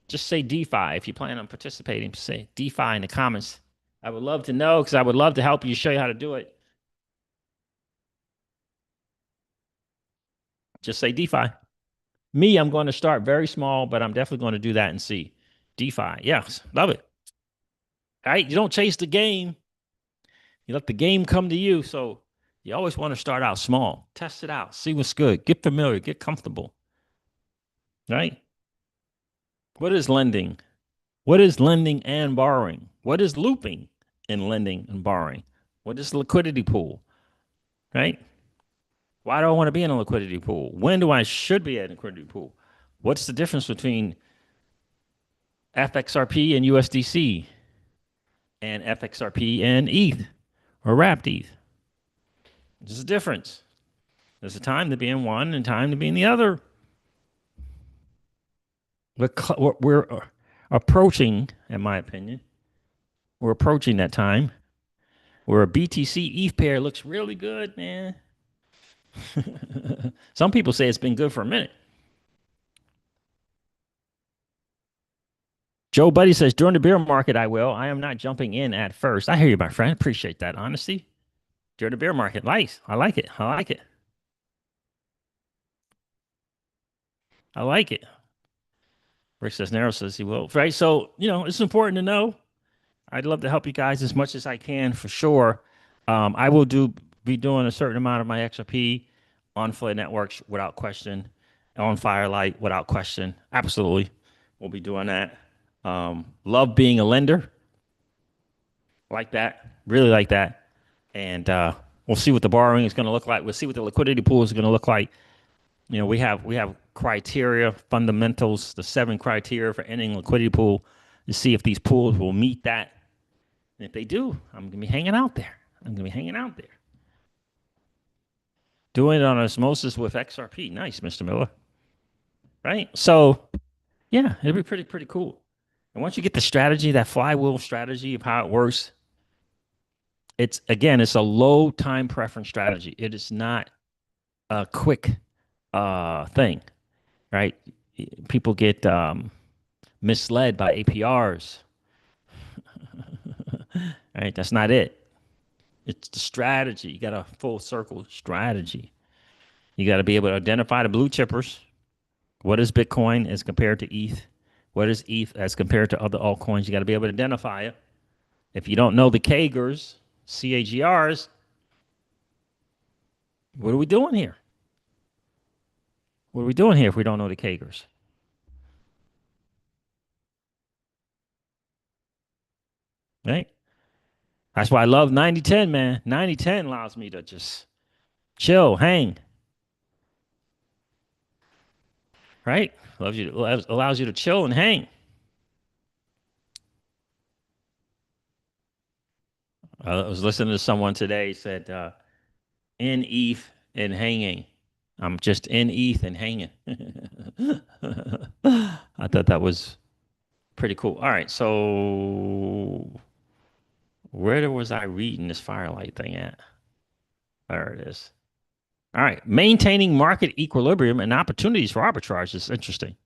Just say DeFi if you plan on participating. Say DeFi in the comments. I would love to know because I would love to help you, show you how to do it. Just say DeFi. Me, I'm going to start very small, but I'm definitely going to do that and see. DeFi. Yes, love it. All right, you don't chase the game. You let the game come to you. So you always want to start out small. Test it out. See what's good. Get familiar. Get comfortable. Right? What is lending? What is lending and borrowing? What is looping in lending and borrowing? What is the liquidity pool? Right? Why do I want to be in a liquidity pool? When do I should be in a liquidity pool? What's the difference between FXRP and USDC and FXRP and ETH or wrapped ETH? There's a difference. There's a time to be in one and time to be in the other. We're approaching, in my opinion, we're approaching that time where a BTC ETH pair looks really good, man. Some people say it's been good for a minute. Joe Buddy says, during the bear market, I will. I am not jumping in at first. I hear you, my friend. Appreciate that honesty. During the bear market, nice. I like it. I like it. I like it. Rick says, Narrow says he will. Right. So, it's important to know. I'd love to help you guys as much as I can for sure. I will be doing a certain amount of my XRP on Flare Networks without question, on Firelight without question. Absolutely. We'll be doing that. Love being a lender. Like that. Really like that. And we'll see what the borrowing is going to look like. We'll see what the liquidity pool is going to look like. You know, we have criteria, fundamentals, the 7 criteria for ending liquidity pool to see if these pools will meet that. And if they do, I'm going to be hanging out there. I'm going to be hanging out there. Doing it on osmosis with XRP. Nice, Mr. Miller. Right? So, yeah, it'll be pretty cool. And once you get the strategy, that flywheel strategy of how it works, it's a low time preference strategy. It is not a quick thing, right? People get misled by APRs, right? That's not it. It's the strategy. You got a full circle strategy. You got to be able to identify the blue chippers. What is Bitcoin as compared to ETH? What is ETH as compared to other altcoins? You got to be able to identify it. If you don't know the CAGRs, what are we doing here? What are we doing here if we don't know the CAGRs? Right? That's why I love 90-10, man. 90-10 allows me to just chill, hang. Right? Allows you to chill and hang. I was listening to someone today said, in ETH and hanging. I'm just in ETH and hanging. I thought that was pretty cool. All right, so where was I reading this Firelight thing at? There it is. All right, maintaining market equilibrium and opportunities for arbitrage is interesting.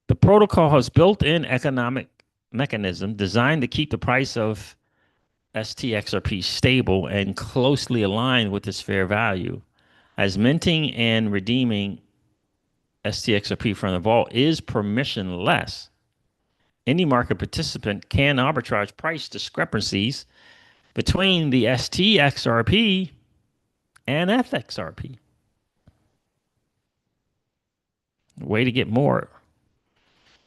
The protocol has built-in economic mechanism designed to keep the price of STXRP stable and closely aligned with its fair value. As minting and redeeming STXRP from the vault is permissionless, any market participant can arbitrage price discrepancies between the STXRP and FXRP. Way to get more.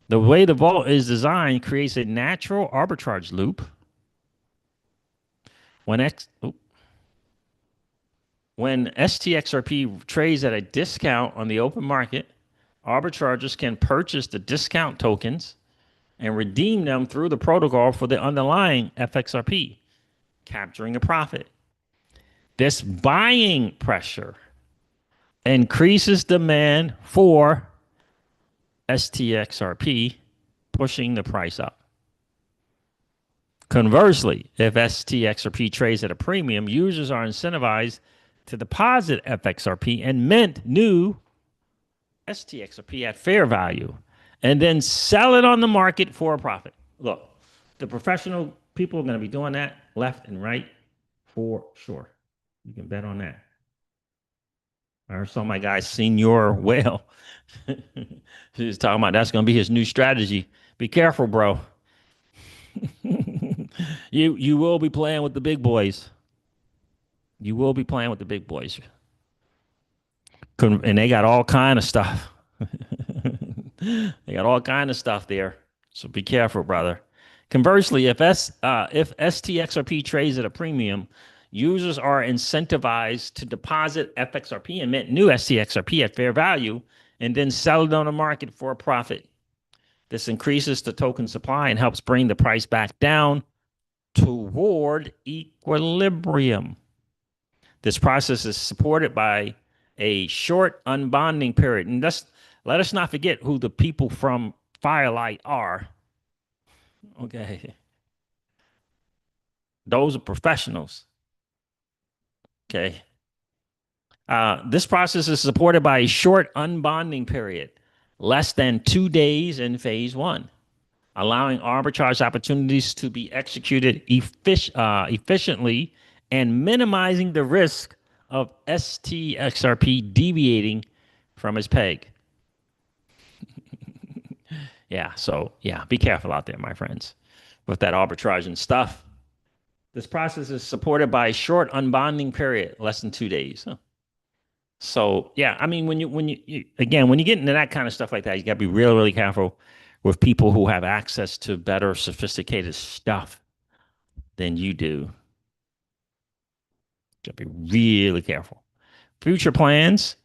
The way the vault is designed creates a natural arbitrage loop. When STXRP trades at a discount on the open market, arbitragers can purchase the discount tokens and redeem them through the protocol for the underlying FXRP, capturing a profit. This buying pressure increases demand for STXRP, pushing the price up. Conversely, if STXRP trades at a premium, users are incentivized to deposit FXRP and mint new STXRP at fair value and then sell it on the market for a profit. Look, the professional people are going to be doing that left and right for sure. You can bet on that. I saw my guy, Senior Whale. He was talking about that's going to be his new strategy. Be careful, bro. You will be playing with the big boys. You will be playing with the big boys. And they got all kind of stuff. They got all kind of stuff there. So be careful, brother. Conversely, if STXRP trades at a premium, users are incentivized to deposit FXRP and mint new STXRP at fair value and then sell it on the market for a profit. This increases the token supply and helps bring the price back down toward equilibrium. This process is supported by a short unbonding period. And let us not forget who the people from Firelight are. Okay. Those are professionals. Okay. This process is supported by a short unbonding period, less than 2 days in phase 1, allowing arbitrage opportunities to be executed efficiently and minimizing the risk of STXRP deviating from its peg. Yeah, so yeah, be careful out there, my friends, with that arbitrage and stuff. This process is supported by a short unbonding period, less than 2 days. Huh. So yeah, I mean, again, when you get into that kind of stuff like that, you got to be really, really careful with people who have access to better, sophisticated stuff than you do. Got to be really careful. Future plans.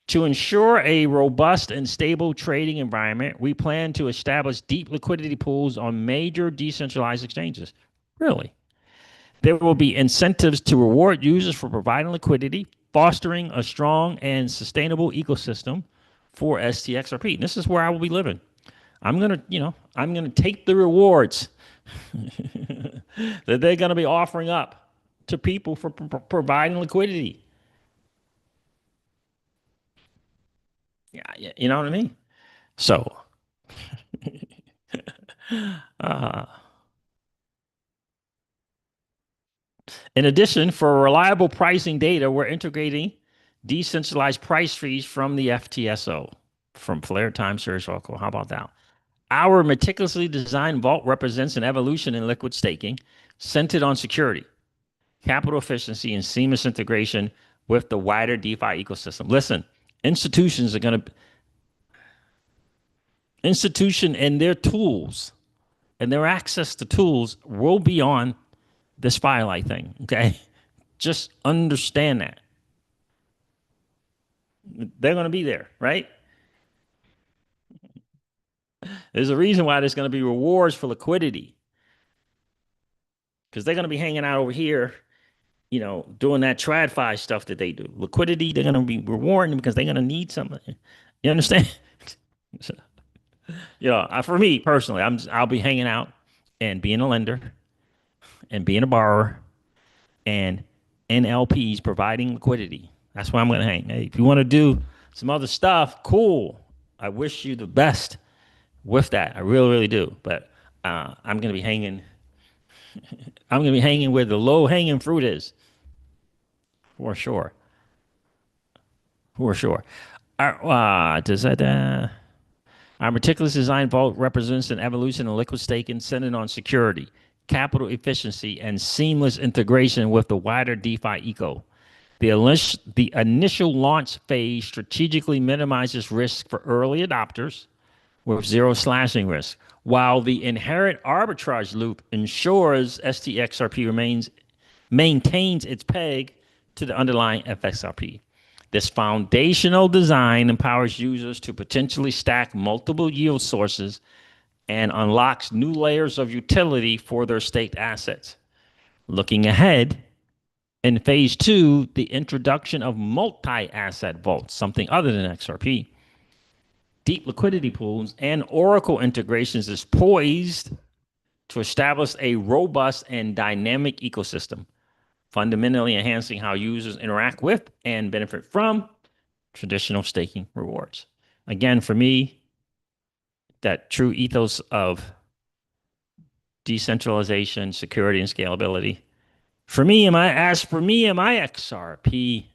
To ensure a robust and stable trading environment, we plan to establish deep liquidity pools on major decentralized exchanges. Really? There will be incentives to reward users for providing liquidity, fostering a strong and sustainable ecosystem for STXRP. And this is where I will be living. I'm gonna take the rewards that they're gonna be offering up to people for providing liquidity. Yeah, you know what I mean? So, uh, in addition, for reliable pricing data, we're integrating decentralized price feeds from the FTSO, from Flare Time Series Oracle. How about that? Our meticulously designed vault represents an evolution in liquid staking centered on security, capital efficiency, and seamless integration with the wider DeFi ecosystem. Listen, institutions are going to, institution and their tools and their access to tools will be on this Firelight thing. Okay. Just understand that. They're going to be there, right? There's a reason why there's going to be rewards for liquidity because they're going to be hanging out over here, doing that TradFi stuff that they do. Liquidity, they're going to be rewarding them because they're going to need something. You understand? So, for me personally, I'll be hanging out and being a lender and being a borrower and NLPs providing liquidity. That's where I'm going to hang. Hey, if you want to do some other stuff, cool. I wish you the best with that. I really, really do. But I'm going to be hanging. I'm going to be hanging where the low hanging fruit is, for sure, for sure. Does that? Our meticulous design vault represents an evolution in liquid staking centered on security, capital efficiency, and seamless integration with the wider DeFi eco. The initial launch phase strategically minimizes risk for early adopters with zero slashing risk, while the inherent arbitrage loop ensures STXRP maintains its peg to the underlying FXRP. This foundational design empowers users to potentially stack multiple yield sources and unlocks new layers of utility for their staked assets. Looking ahead, in phase two, the introduction of multi-asset vaults, something other than XRP, deep liquidity pools, and Oracle integrations is poised to establish a robust and dynamic ecosystem, fundamentally enhancing how users interact with and benefit from traditional staking rewards. Again, for me, that true ethos of decentralization, security, and scalability. For me and my XRP,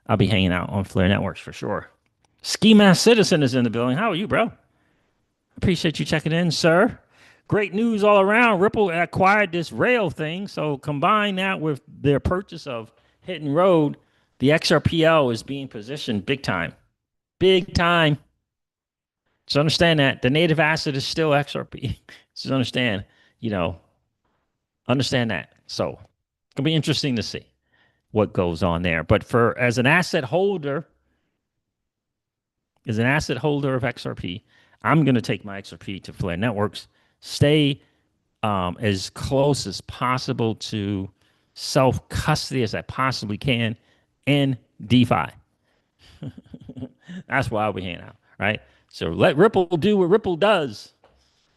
I'll be hanging out on Flare Networks for sure. Ski Mask Citizen is in the building. How are you, bro? Appreciate you checking in, sir. Great news all around. Ripple acquired this rail thing. So combine that with their purchase of Hidden Road, the XRPL is being positioned big time. Big time. Just understand that the native asset is still XRP. Just you know, understand that. So it's gonna be interesting to see what goes on there. But for as an asset holder of XRP, I'm gonna take my XRP to Flare Networks, stay as close as possible to self custody as I possibly can in DeFi. That's why I'll be hanging out, right? So let Ripple do what Ripple does,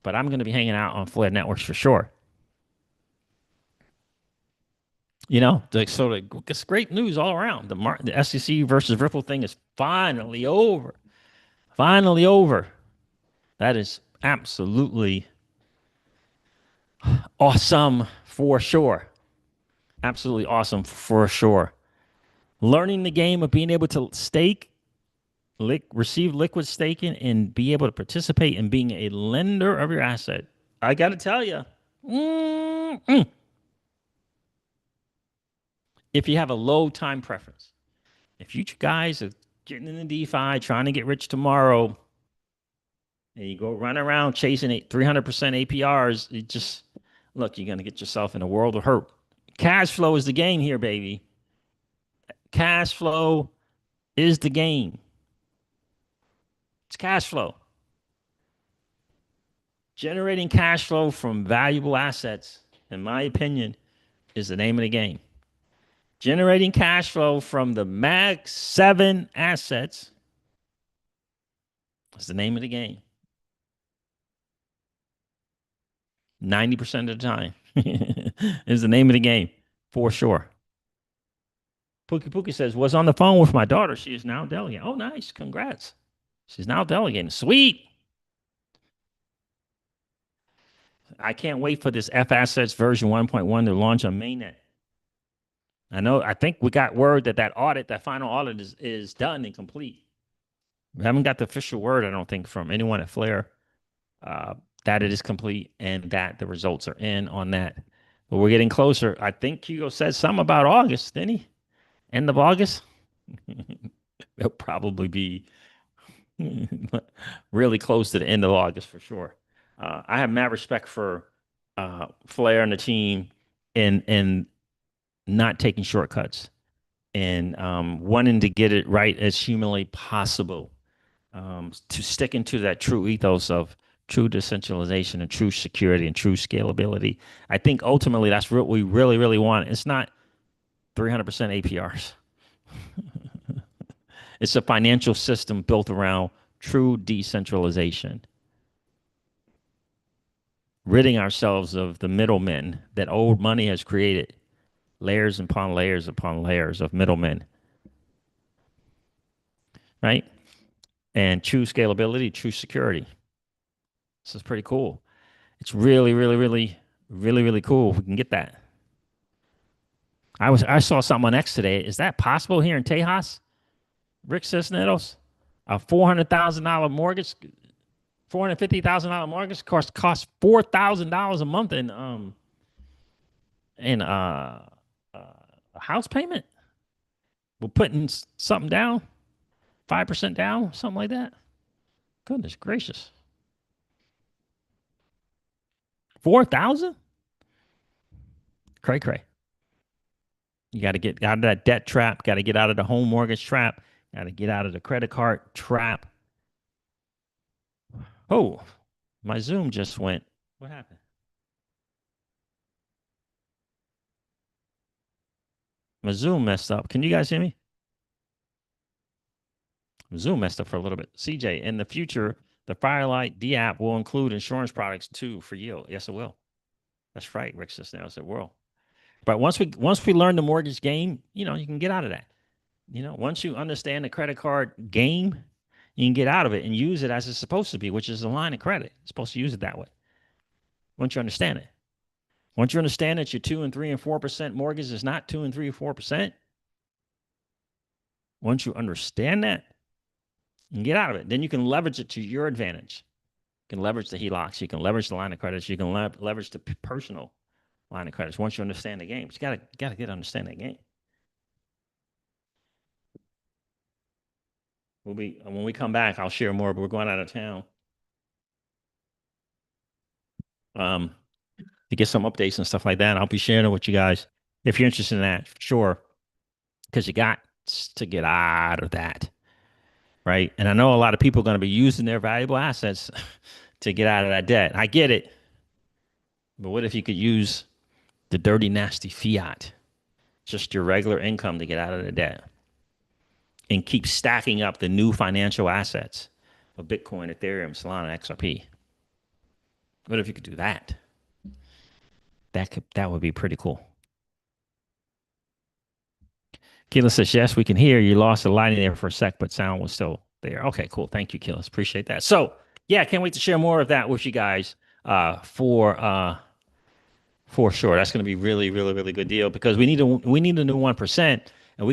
but I'm going to be hanging out on Flare Networks for sure. So it's great news all around. The SEC versus Ripple thing is finally over. Finally over. That is absolutely awesome for sure. Absolutely awesome for sure. Learning the game of being able to stake, receive liquid staking, and be able to participate in being a lender of your asset. I got to tell you, if you have a low time preference, If you guys are getting into DeFi, trying to get rich tomorrow, and you go run around chasing 300% APRs, you just look, you're gonna get yourself in a world of hurt. Cash flow is the game here, baby. Cash flow is the game. It's cash flow. Generating cash flow from valuable assets, in my opinion, is the name of the game. Generating cash flow from the Mag 7 assets is the name of the game. 90% of the time is the name of the game, for sure. Pookie Pookie says, was on the phone with my daughter. She is now delegating. Oh, nice. Congrats. She's now delegating. Sweet. I can't wait for this F Assets version 1.1 to launch on mainnet. I think we got word that that final audit is done and complete. We haven't got the official word, I don't think, from anyone at Flare that it is complete and that the results are in on that. But we're getting closer. I think Hugo said something about August, didn't he? End of August? It'll probably be really close to the end of August for sure. I have mad respect for Flair and the team and not taking shortcuts and wanting to get it right as humanly possible, to stick into that true ethos of true decentralization and true security and true scalability. I think ultimately that's what we really, really want. It's not 300% APRs. It's a financial system built around true decentralization, ridding ourselves of the middlemen that old money has created, layers upon layers upon layers of middlemen, right? And true scalability, true security. This is pretty cool. It's really, really, really, really, really cool if we can get that. I saw something on X today. Is that possible here in Tejas? Rick Cisneros, a $400,000 mortgage, $450,000 mortgage costs $4,000 a month in a house payment. We're putting something down, 5% down, something like that. Goodness gracious, 4,000. Cray cray. You got to get out of that debt trap. Got to get out of the home mortgage trap. Got to get out of the credit card trap. Oh, my Zoom just went. What happened? My Zoom messed up. Can you guys hear me? Zoom messed up for a little bit. CJ, in the future, the Firelight D app will include insurance products too for yield. Yes, it will. That's right, Rick Cisneros, it will. But once we learn the mortgage game, you can get out of that. Once you understand the credit card game, you can get out of it and use it as it's supposed to be, which is a line of credit. You're supposed to use it that way. Once you understand it. Once you understand that your 2 and 3 and 4% mortgage is not 2 and 3 or 4%, once you understand that, you can get out of it. Then you can leverage it to your advantage. You can leverage the HELOCs. You can leverage the line of credits. You can leverage the personal line of credits once you understand the game. But you gotta get to understand that game. When we come back, I'll share more, but we're going out of town. To get some updates and stuff like that. I'll be sharing it with you guys if you're interested in that, sure. Because you got to get out of that, right? And I know a lot of people are going to be using their valuable assets to get out of that debt. I get it. But what if you could use the dirty, nasty fiat, just your regular income to get out of the debt and keep stacking up the new financial assets of Bitcoin, Ethereum, Solana, XRP? What if you could do that? That would be pretty cool. Keelan says, yes, we can hear. You lost the lighting there for a sec, but sound was still there. Okay, cool. Thank you, Keelan. Appreciate that. So, yeah, can't wait to share more of that with you guys for sure. That's going to be really, really, really good deal because we need a new 1%, and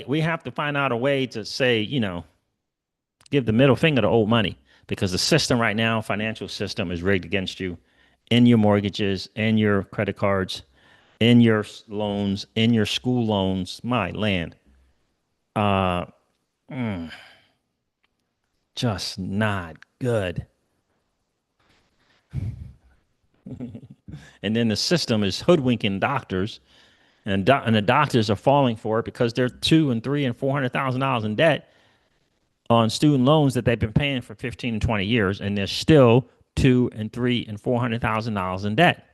we have to find out a way to say, give the middle finger to old money because the system right now, financial system, is rigged against you in your mortgages, in your credit cards, in your loans, in your school loans. My land. Uh, mm, just not good. And then the system is hoodwinking doctors, and the doctors are falling for it because they're two and three and $400,000 in debt on student loans that they've been paying for 15 and 20 years, and they're still two and three and $400,000 in debt.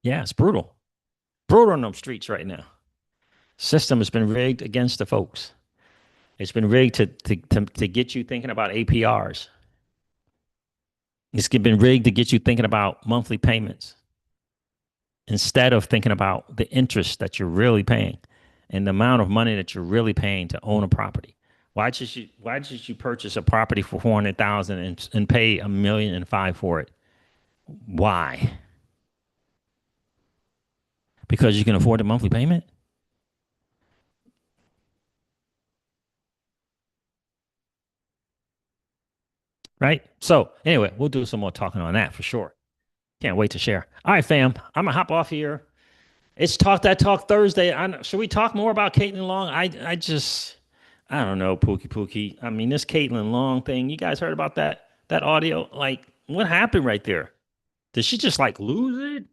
Yeah, it's brutal. Brutal on them streets right now. System has been rigged against the folks. It's been rigged to get you thinking about APRs. It's been rigged to get you thinking about monthly payments instead of thinking about the interest that you're really paying and the amount of money that you're really paying to own a property. Why should you purchase a property for 400,000 and pay $1.5 million for it? Why? Because you can afford the monthly payment, right? So anyway, we'll do some more talking on that for sure. Can't wait to share. All right, fam. I'm gonna hop off here. It's Talk That Talk Thursday. Should we talk more about Caitlin Long? I don't know, Pookie. I mean, this Caitlin Long thing. You guys heard about that audio? Like, what happened right there? Did she just like lose it?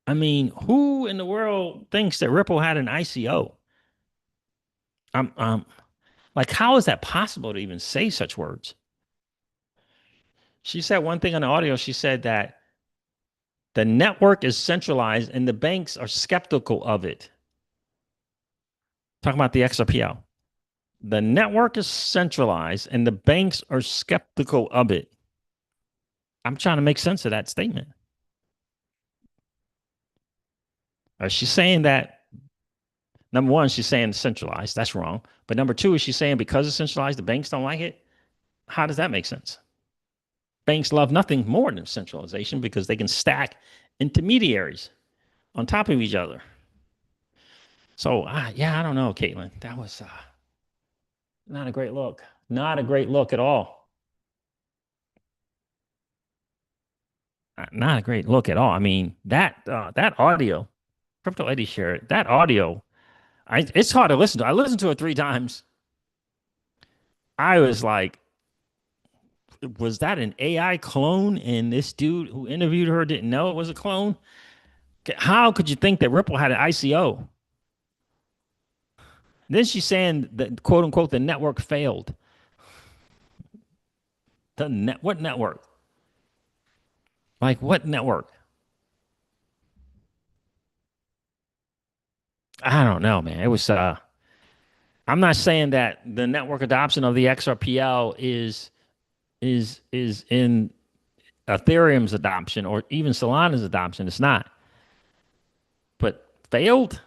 I mean, who in the world thinks that Ripple had an ICO? I'm like, how is that possible to even say such words? She said one thing on the audio. She said that the network is centralized and the banks are skeptical of it. Talking about the XRPL. The network is centralized and the banks are skeptical of it. I'm trying to make sense of that statement. She's saying that number one, she's saying centralized. That's wrong. But number two, is she's saying because it's centralized, the banks don't like it? How does that make sense? Banks love nothing more than centralization because they can stack intermediaries on top of each other. So, yeah, I don't know, Caitlin. That was not a great look. Not a great look at all. Not a great look at all. I mean, that audio, Crypto Eddie shared that audio. It's hard to listen to. I listened to it 3 times. I was like, was that an AI clone? And this dude who interviewed her didn't know it was a clone. How could you think that Ripple had an ICO? Then she's saying that quote unquote the network failed. What network? Like what network? I don't know, man. It was I'm not saying that the network adoption of the XRPL is in Ethereum's adoption or even Solana's adoption. It's not. But failed?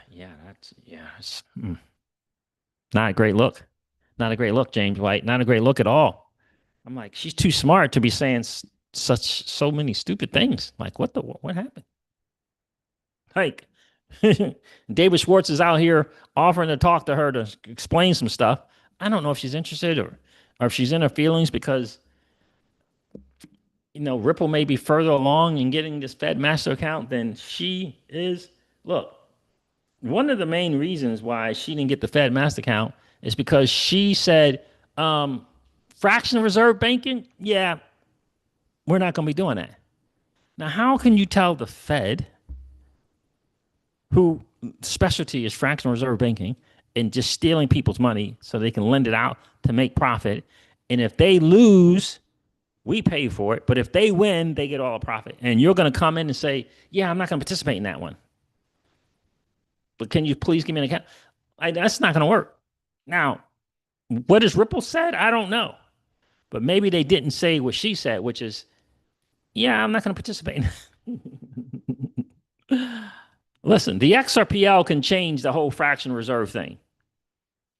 Yeah, not a great look. Not a great look, James White. Not a great look at all. I'm like, she's too smart to be saying so many stupid things. Like, what happened? Like, David Schwartz is out here offering to talk to her to explain some stuff. I don't know if she's interested or if she's in her feelings because Ripple may be further along in getting this Fed master account than she is. Look, one of the main reasons why she didn't get the Fed master account is because she said, fractional reserve banking, yeah, we're not going to be doing that. Now, how can you tell the Fed, who specialty is fractional reserve banking, and just stealing people's money so they can lend it out to make profit, and if they lose, we pay for it, but if they win, they get all the profit. And you're going to come in and say, yeah, I'm not going to participate in that one. But can you please give me an account? That's not going to work. Now, what has Ripple said? I don't know. But maybe they didn't say what she said, which is, yeah, I'm not going to participate. Listen, the XRPL can change the whole fraction reserve thing.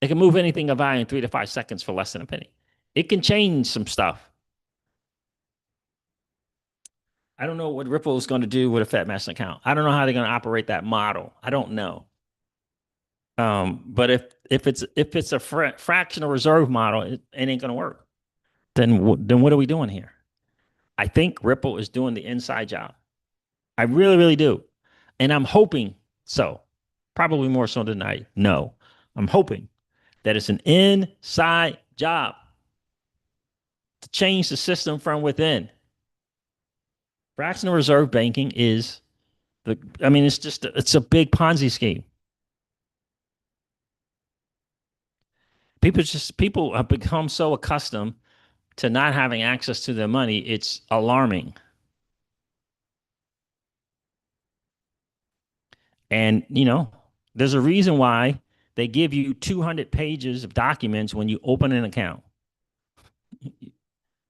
It can move anything of value in 3 to 5 seconds for less than a penny. It can change some stuff. I don't know what Ripple is going to do with a Fed Master account. I don't know how they're going to operate that model. I don't know. But if it's a fractional reserve model, it ain't gonna work. Then what are we doing here? I think Ripple is doing the inside job. I really, really do. And I'm hoping so. Probably more so than I know. I'm hoping that it's an inside job to change the system from within. Fractional reserve banking is I mean, it's a big Ponzi scheme. People have become so accustomed to not having access to their money, it's alarming. And, there's a reason why they give you 200 pages of documents when you open an account,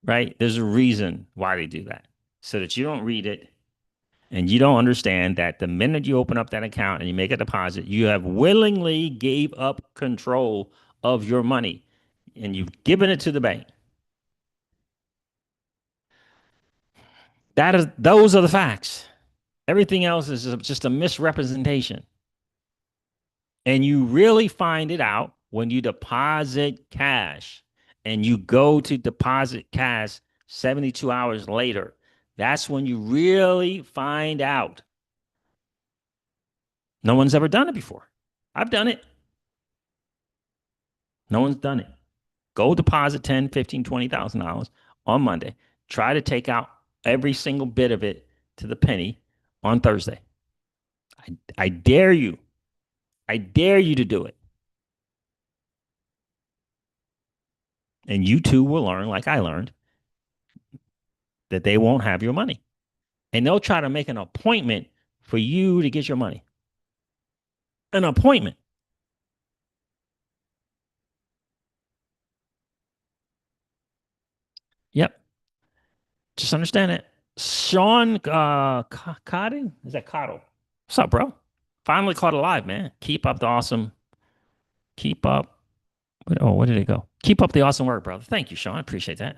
right? There's a reason why they do that so that you don't read it and you don't understand that the minute you open up that account and you make a deposit, you have willingly gave up control of your money and you've given it to the bank. Those are the facts. Everything else is just a misrepresentation. And you really find it out when you deposit cash and you go to deposit cash 72 hours later. That's when you really find out. No one's ever done it before. I've done it. No one's done it. Go deposit 10, 15, $20,000 on Monday. Try to take out every single bit of it to the penny on Thursday. I dare you. I dare you to do it. And you too will learn, like I learned, that they won't have your money. And they'll try to make an appointment for you to get your money. An appointment. Yep. Just understand it. Sean Cotton? Is that Cotto? What's up, bro? Finally caught alive, man. Keep up the awesome. Keep up. Oh, where did it go? Keep up the awesome work, brother. Thank you, Sean. Appreciate that.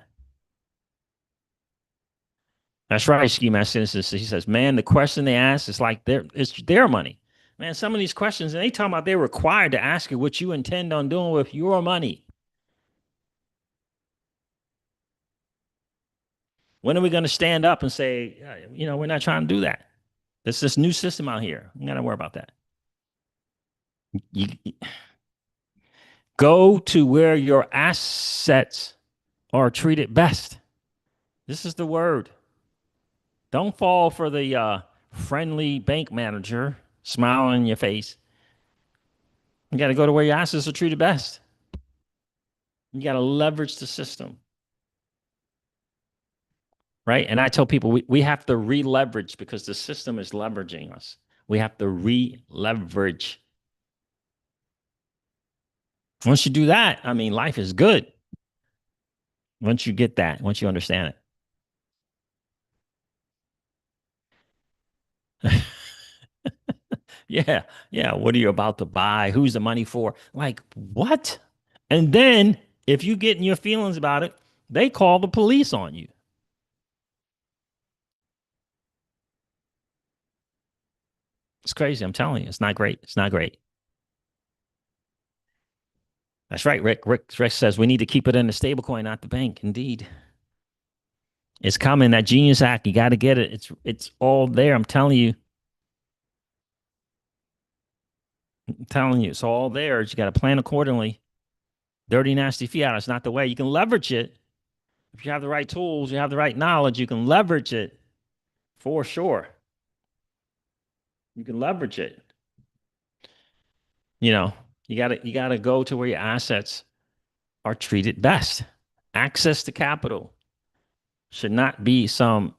That's right, Ski Master. He says, man, the question they ask is like it's their money. Man, some of these questions, and they talking about they're required to ask you what you intend on doing with your money. When are we going to stand up and say, we're not trying to do that? There's this new system out here. You got to worry about that. You go to where your assets are treated best. This is the word. Don't fall for the friendly bank manager smiling in your face. You got to go to where your assets are treated best. You got to leverage the system. Right. And I tell people we have to re-leverage because the system is leveraging us. We have to re-leverage. Once you do that, I mean, life is good. Once you get that, once you understand it. Yeah. Yeah. What are you about to buy? Who's the money for? Like, what? And then if you get in your feelings about it, they call the police on you. It's crazy. I'm telling you, it's not great. It's not great. That's right, Rick. Rick says we need to keep it in the stablecoin, not the bank. Indeed. It's coming. That Genius Act, you got to get it. It's all there. I'm telling you. I'm telling you, it's all there. You got to plan accordingly. Dirty, nasty fiat is not the way. You can leverage it. If you have the right tools, you have the right knowledge, you can leverage it for sure. You can leverage it. You know, you gotta go to where your assets are treated best. Access to capital should not be some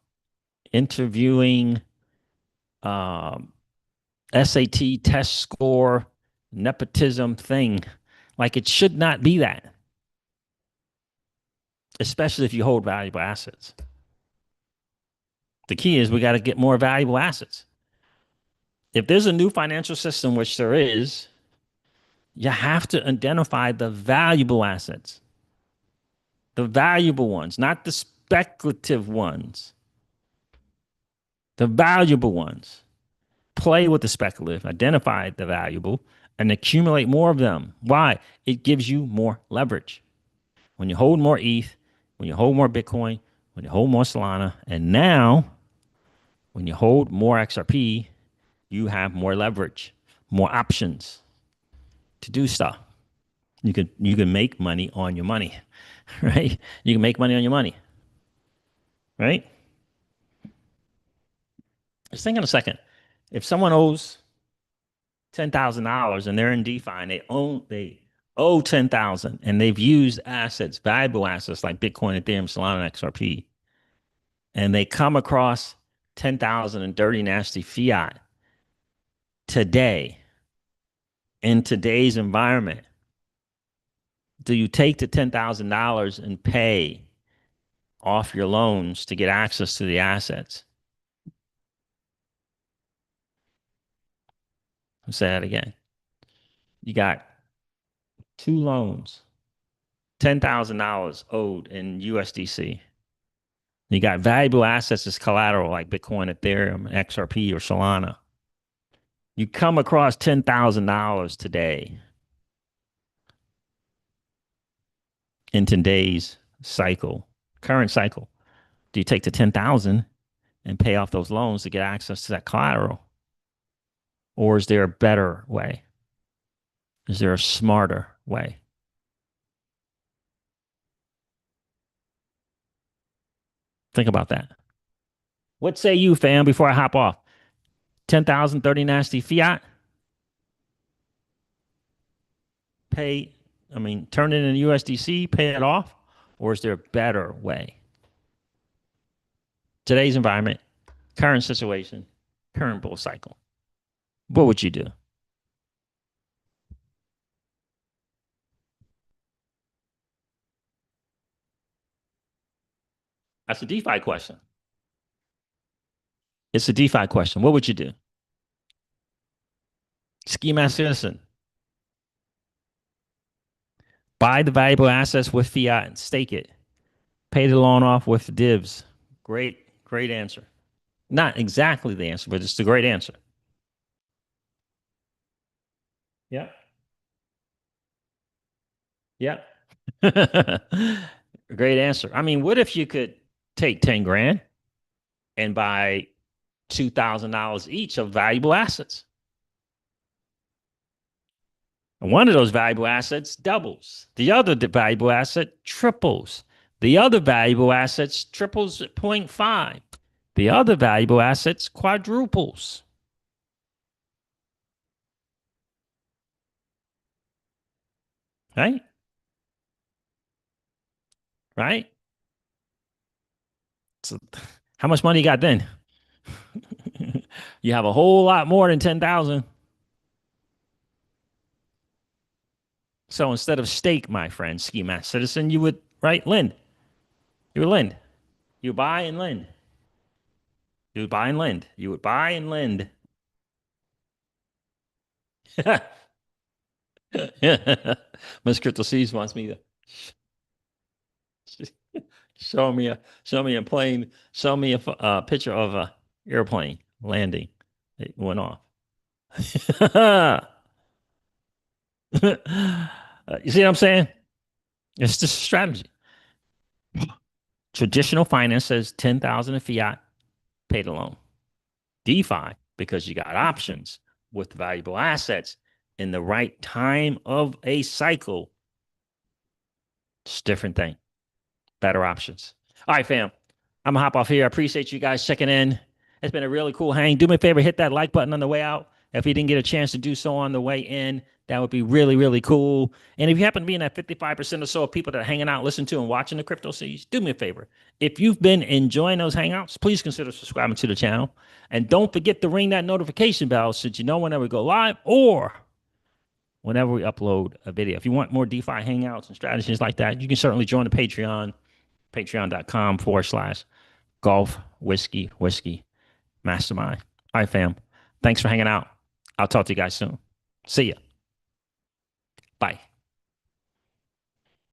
interviewing SAT test score nepotism thing. Like it should not be that, especially if you hold valuable assets. The key is we got to get more valuable assets. If there's a new financial system, which there is, you have to identify the valuable assets, the valuable ones, not the speculative ones, the valuable ones. Play with the speculative, identify the valuable, and accumulate more of them. Why? It gives you more leverage. When you hold more ETH, when you hold more Bitcoin, when you hold more Solana, and now when you hold more XRP, you have more leverage, more options to do stuff. You can make money on your money, right? You can make money on your money, right? Just think in a second. If someone owes $10,000 and they're in DeFi and they owe 10,000 and they've used assets, valuable assets like Bitcoin, Ethereum, Solana, and XRP, and they come across 10,000 in dirty, nasty fiat today in today's environment, do you take the $10,000 and pay off your loans to get access to the assets? I'll say that again. You got two loans, $10,000 owed in USDC. You got valuable assets as collateral like Bitcoin, Ethereum, XRP, or Solana. You come across $10,000 today in today's cycle, current cycle. Do you take the 10,000 and pay off those loans to get access to that collateral? Or is there a better way? Is there a smarter way? Think about that. What say you, fam, before I hop off? 10,000, 30 nasty fiat? Turn it into USDC, pay it off? Or is there a better way? Today's environment, current situation, current bull cycle. What would you do? That's a DeFi question. It's a DeFi question. What would you do? Ski Mask Citizen. Buy the valuable assets with fiat and stake it. Pay the loan off with divs. Great answer. Not exactly the answer, but it's a great answer. Yeah. Yeah. Great answer. What if you could take 10 grand and buy $2,000 each of valuable assets? And one of those valuable assets doubles. The other valuable asset triples. The other valuable assets triples at 0.5. The other valuable assets quadruples. Right? Right? So how much money you got then? You have a whole lot more than 10,000. So instead of stake, my friend, Ski Mask Citizen, you would, right, lend. You would lend. You buy and lend. You would buy and lend. You would buy and lend. Miss Crystal Seas wants me to show me a plane, show me a picture of a airplane landing. It went off. You see what I'm saying? It's just a strategy. Traditional finance says 10,000 in fiat, pay the loan. DeFi, because you got options with valuable assets in the right time of a cycle. It's a different thing. Better options. All right, fam. I'm gonna hop off here. I appreciate you guys checking in. It's been a really cool hang. Do me a favor, hit that like button on the way out. If you didn't get a chance to do so on the way in, that would be really, really cool. And if you happen to be in that 55% or so of people that are hanging out, listening to, and watching the Crypto Seas, do me a favor. If you've been enjoying those hangouts, please consider subscribing to the channel. And don't forget to ring that notification bell so that you know whenever we go live or whenever we upload a video. If you want more DeFi hangouts and strategies like that, you can certainly join the Patreon, patreon.com/golf whiskey mastermind. All right, fam. Thanks for hanging out. I'll talk to you guys soon. See ya. Bye.